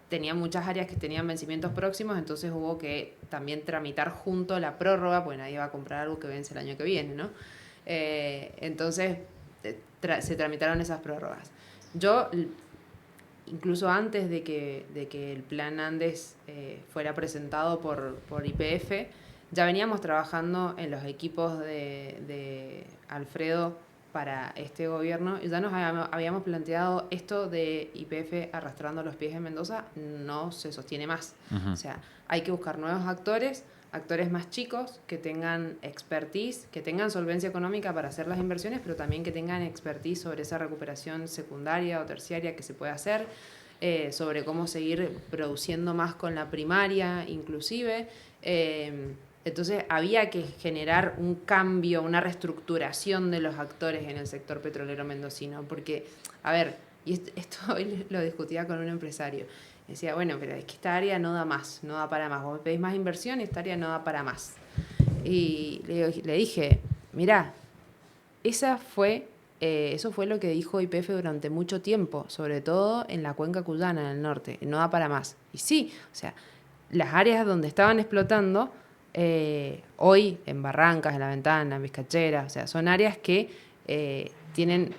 S1: Tenía muchas áreas que tenían vencimientos próximos, entonces hubo que también tramitar junto la prórroga, porque nadie va a comprar algo que vence el año que viene, ¿no? Entonces se tramitaron esas prórrogas. Yo, incluso antes de que el plan Andes fuera presentado por YPF, ya veníamos trabajando en los equipos de Alfredo para este gobierno y ya nos habíamos planteado esto de YPF arrastrando los pies en Mendoza no se sostiene más. O sea, hay que buscar nuevos actores más chicos que tengan expertise, que tengan solvencia económica para hacer las inversiones, pero también que tengan expertise sobre esa recuperación secundaria o terciaria que se puede hacer, sobre cómo seguir produciendo más con la primaria inclusive. Entonces había que generar un cambio, una reestructuración de los actores en el sector petrolero mendocino, porque, a ver, y esto hoy lo discutía con un empresario, decía, bueno, pero es que esta área no da más, no da para más, vos pedís más inversión y esta área no da para más. Y le dije, mirá, eso fue lo que dijo YPF durante mucho tiempo, sobre todo en la cuenca cuyana, en el norte, no da para más. Y sí, o sea, las áreas donde estaban explotando, hoy en Barrancas, en La Ventana, en Vizcachera, o sea, son áreas que tienen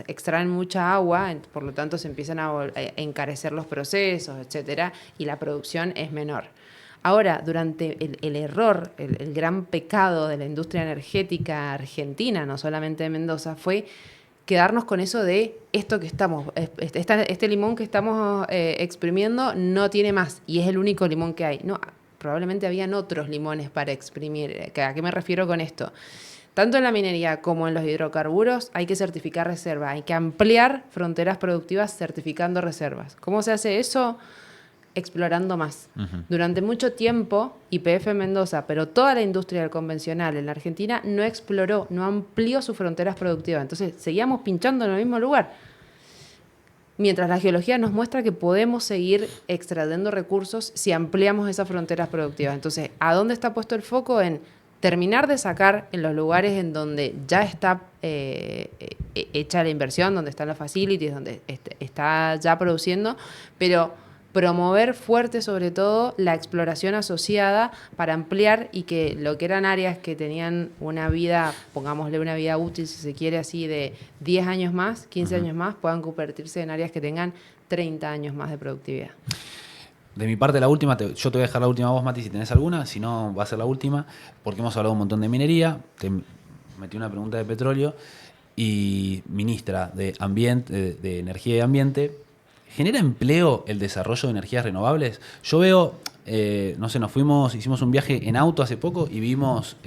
S1: extraen mucha agua, por lo tanto se empiezan a encarecer los procesos, etcétera, y la producción es menor. Ahora, durante el error, el gran pecado de la industria energética argentina, no solamente de Mendoza, fue quedarnos con eso de esto que este limón que estamos exprimiendo no tiene más y es el único limón que hay. No, probablemente habían otros limones para exprimir. ¿A qué me refiero con esto? Tanto en la minería como en los hidrocarburos hay que certificar reservas, hay que ampliar fronteras productivas certificando reservas. ¿Cómo se hace eso? Explorando más. Durante mucho tiempo, YPF Mendoza, pero toda la industria del convencional en la Argentina no exploró, no amplió sus fronteras productivas. Entonces, seguíamos pinchando en el mismo lugar. mientras la geología nos muestra que podemos seguir extrayendo recursos si ampliamos esas fronteras productivas. Entonces, ¿a dónde está puesto el foco? En terminar de sacar en los lugares en donde ya está hecha la inversión, donde están los facilities, donde está ya produciendo, pero promover fuerte sobre todo la exploración asociada para ampliar y que lo que eran áreas que tenían una vida, pongámosle una vida útil si se quiere así, de 10 años más, 15 años más, puedan convertirse en áreas que tengan 30 años más de productividad.
S2: De mi parte, la última, yo te voy a dejar la última a vos, Mati, si tenés alguna, si no, va a ser la última, porque hemos hablado un montón de minería, te metí una pregunta de petróleo, y ministra de Ambiente, de Energía y Ambiente, ¿genera empleo el desarrollo de energías renovables? Yo veo, no sé, hicimos un viaje en auto hace poco y vimos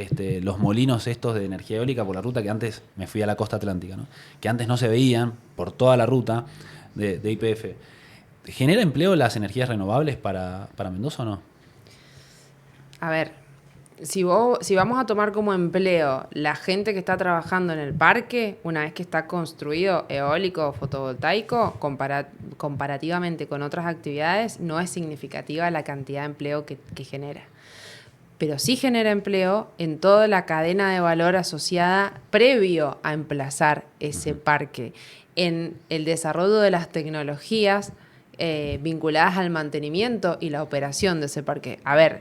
S2: los molinos estos de energía eólica por la ruta que antes, me fui a la costa atlántica, ¿no? Que antes no se veían por toda la ruta de YPF. ¿Genera empleo las energías renovables para Mendoza o no?
S1: A ver, si vamos a tomar como empleo la gente que está trabajando en el parque, una vez que está construido eólico o fotovoltaico, comparativamente con otras actividades, no es significativa la cantidad de empleo que genera. Pero sí genera empleo en toda la cadena de valor asociada previo a emplazar ese parque, en el desarrollo de las tecnologías vinculadas al mantenimiento y la operación de ese parque. A ver,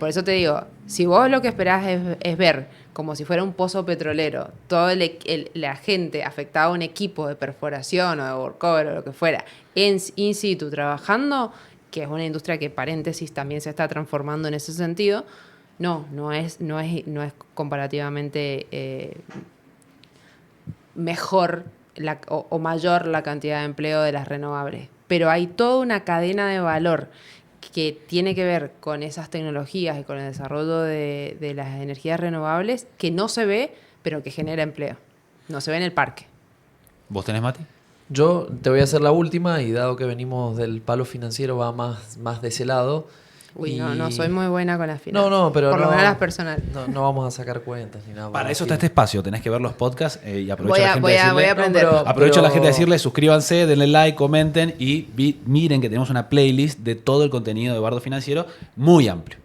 S1: por eso te digo, si vos lo que esperás es ver como si fuera un pozo petrolero, toda la gente afectada a un equipo de perforación o de workover o lo que fuera, in situ trabajando, que es una industria que, paréntesis, también se está transformando en ese sentido, no es comparativamente mejor o mayor la cantidad de empleo de las renovables. Pero hay toda una cadena de valor que tiene que ver con esas tecnologías y con el desarrollo de las energías renovables que no se ve, pero que genera empleo. No se ve en el parque.
S2: ¿Vos tenés, Mati?
S3: Yo te voy a hacer la última y dado que venimos del palo financiero va más de ese lado.
S1: Uy, no soy muy buena con las finanzas.
S3: No, pero
S1: por lo menos las personales.
S3: No vamos a sacar cuentas ni nada.
S2: Para eso está este espacio, tenés que ver los podcasts y aprovecho
S1: voy a aprender.
S2: Aprovecho a la gente a decirle, suscríbanse, denle like, comenten y miren que tenemos una playlist de todo el contenido de Bardo Financiero muy amplio.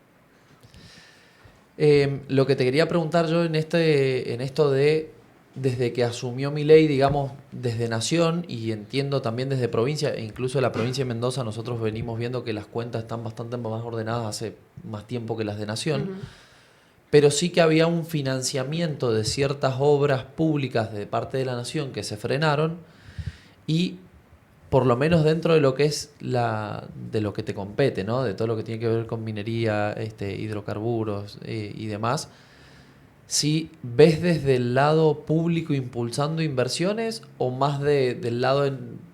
S3: Lo que te quería preguntar yo en esto de desde que asumió Milei, digamos, desde Nación y entiendo también desde provincia, e incluso de la provincia de Mendoza, nosotros venimos viendo que las cuentas están bastante más ordenadas hace más tiempo que las de Nación, pero sí que había un financiamiento de ciertas obras públicas de parte de la Nación que se frenaron y por lo menos dentro de lo que es de lo que te compete, ¿no? De todo lo que tiene que ver con minería, hidrocarburos y demás. Si ves desde el lado público impulsando inversiones o más del lado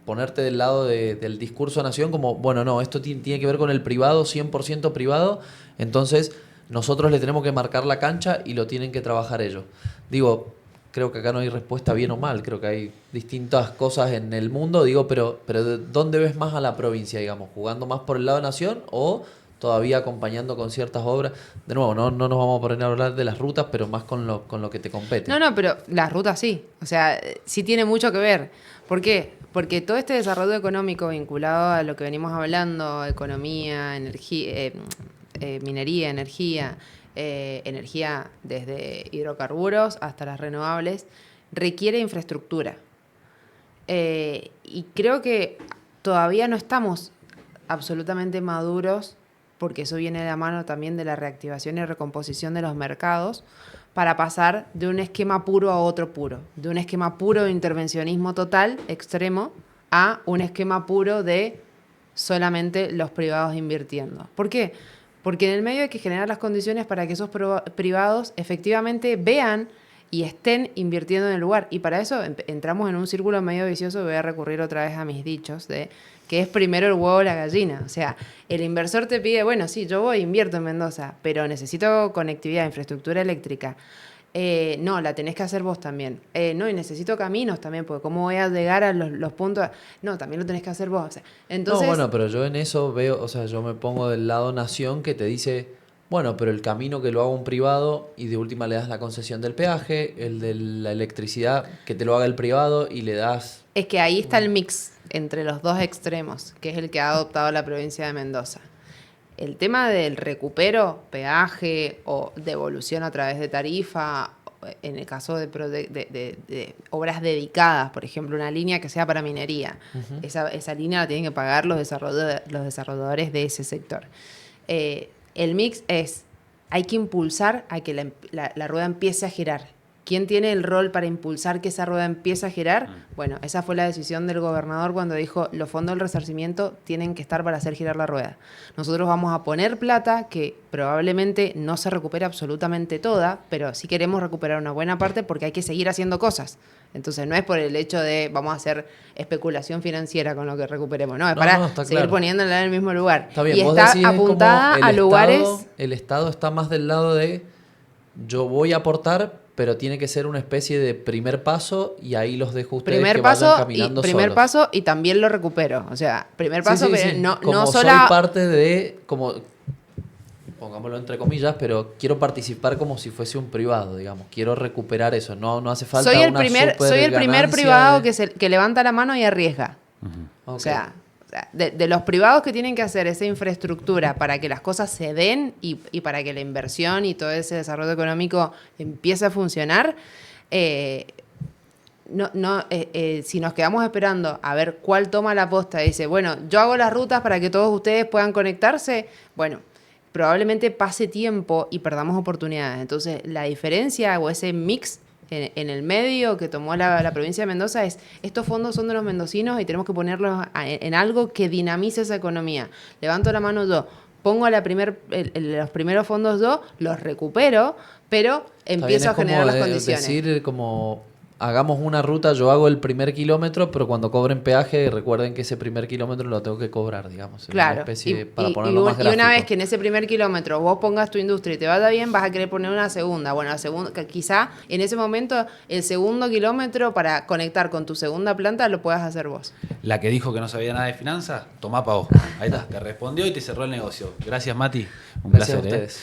S3: ponerte del lado del discurso de Nación como, bueno, no, esto tiene que ver con el privado, 100% privado, entonces nosotros le tenemos que marcar la cancha y lo tienen que trabajar ellos. Digo, creo que acá no hay respuesta bien o mal, creo que hay distintas cosas en el mundo, digo, pero ¿dónde ves más a la provincia, digamos? ¿Jugando más por el lado de Nación o todavía acompañando con ciertas obras? De nuevo, no nos vamos a poner a hablar de las rutas, pero más con lo que te compete.
S1: No, pero las rutas sí. O sea, sí tiene mucho que ver. ¿Por qué? Porque todo este desarrollo económico vinculado a lo que venimos hablando, economía, energía, minería, energía desde hidrocarburos hasta las renovables, requiere infraestructura. Y creo que todavía no estamos absolutamente maduros, porque eso viene de la mano también de la reactivación y recomposición de los mercados, para pasar de un esquema puro a otro puro, de un esquema puro de intervencionismo total, extremo, a un esquema puro de solamente los privados invirtiendo. ¿Por qué? Porque en el medio hay que generar las condiciones para que esos privados efectivamente vean y estén invirtiendo en el lugar. Y para eso entramos en un círculo medio vicioso, voy a recurrir otra vez a mis dichos, de que es primero el huevo o la gallina. O sea, el inversor te pide, bueno, sí, yo invierto en Mendoza, pero necesito conectividad, infraestructura eléctrica. No, la tenés que hacer vos también. No, y necesito caminos también, porque ¿cómo voy a llegar a los puntos? No, también lo tenés que hacer vos. O sea, entonces,
S3: no, bueno, pero yo en eso veo, o sea, yo me pongo del lado Nación que te dice, bueno, pero el camino que lo haga un privado y de última le das la concesión del peaje, el de la electricidad que te lo haga el privado y le das...
S1: Es que ahí está el mix. entre los dos extremos, que es el que ha adoptado la provincia de Mendoza. El tema del recupero, peaje o devolución a través de tarifa, en el caso de obras dedicadas, por ejemplo, una línea que sea para minería, esa línea la tienen que pagar los desarrolladores de ese sector. El mix es, hay que impulsar a que la rueda empiece a girar. ¿Quién tiene el rol para impulsar que esa rueda empiece a girar? Bueno, esa fue la decisión del gobernador cuando dijo los fondos del resarcimiento tienen que estar para hacer girar la rueda. Nosotros vamos a poner plata que probablemente no se recupere absolutamente toda, pero sí queremos recuperar una buena parte porque hay que seguir haciendo cosas. Entonces no es por el hecho de vamos a hacer especulación financiera con lo que recuperemos, no, es para seguir poniéndola en el mismo lugar.
S3: Está bien,
S1: y está apuntada a lugares...
S3: El Estado está más del lado de yo voy a aportar, pero tiene que ser una especie de primer paso y ahí los dejo ustedes que vayan caminando
S1: primer
S3: solos.
S1: paso y también lo recupero. O sea, primer paso,
S3: sí.
S1: no
S3: como
S1: solo...
S3: soy parte de, como pongámoslo entre comillas, pero quiero participar como si fuese un privado, digamos. Quiero recuperar eso. No hace falta
S1: soy el
S3: una
S1: primer privado que levanta la mano y arriesga.
S3: Okay.
S1: O sea, de los privados que tienen que hacer esa infraestructura para que las cosas se den y para que la inversión y todo ese desarrollo económico empiece a funcionar, si nos quedamos esperando a ver cuál toma la posta y dice, bueno, yo hago las rutas para que todos ustedes puedan conectarse, bueno, probablemente pase tiempo y perdamos oportunidades. Entonces, la diferencia o ese mix en el medio que tomó la provincia de Mendoza es, estos fondos son de los mendocinos y tenemos que ponerlos en algo que dinamice esa economía. Levanto la mano yo, pongo los primeros fondos yo, los recupero, pero empiezo a generar las condiciones.
S3: Decir como hagamos una ruta, yo hago el primer kilómetro, pero cuando cobren peaje recuerden que ese primer kilómetro lo tengo que cobrar, digamos.
S1: Claro,
S3: para ponerlo más gráfico.
S1: Y una vez que en ese primer kilómetro vos pongas tu industria y te vaya bien, vas a querer poner una segunda. Bueno, la segunda, quizá en ese momento el segundo kilómetro para conectar con tu segunda planta lo puedas hacer vos.
S2: La que dijo que no sabía nada de finanzas, tomá pa' vos. Ahí está, te respondió y te cerró el negocio. Gracias, Mati. Un
S3: Gracias
S2: placer.
S3: a ustedes.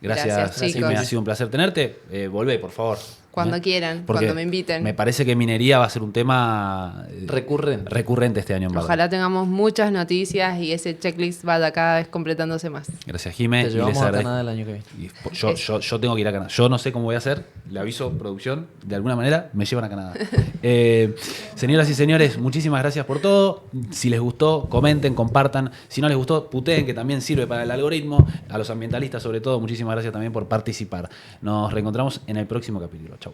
S2: Gracias,
S1: chicos.
S2: Me ha sido un placer tenerte. Volvé, por favor.
S1: Cuando quieran,
S2: Porque
S1: cuando me inviten.
S2: Me parece que minería va a ser un tema
S3: recurrente
S2: este año en Bardo.
S1: Ojalá tengamos muchas noticias y ese checklist vaya cada vez completándose más.
S2: Gracias, Jimé.
S3: Te llevamos a Canadá el año que viene.
S2: Yo tengo que ir a Canadá. Yo no sé cómo voy a hacer. Le aviso, producción, de alguna manera me llevan a Canadá. Señoras y señores, muchísimas gracias por todo. Si les gustó, comenten, compartan. Si no les gustó, puteen, que también sirve para el algoritmo. A los ambientalistas, sobre todo, muchísimas gracias también por participar. Nos reencontramos en el próximo capítulo. Chau.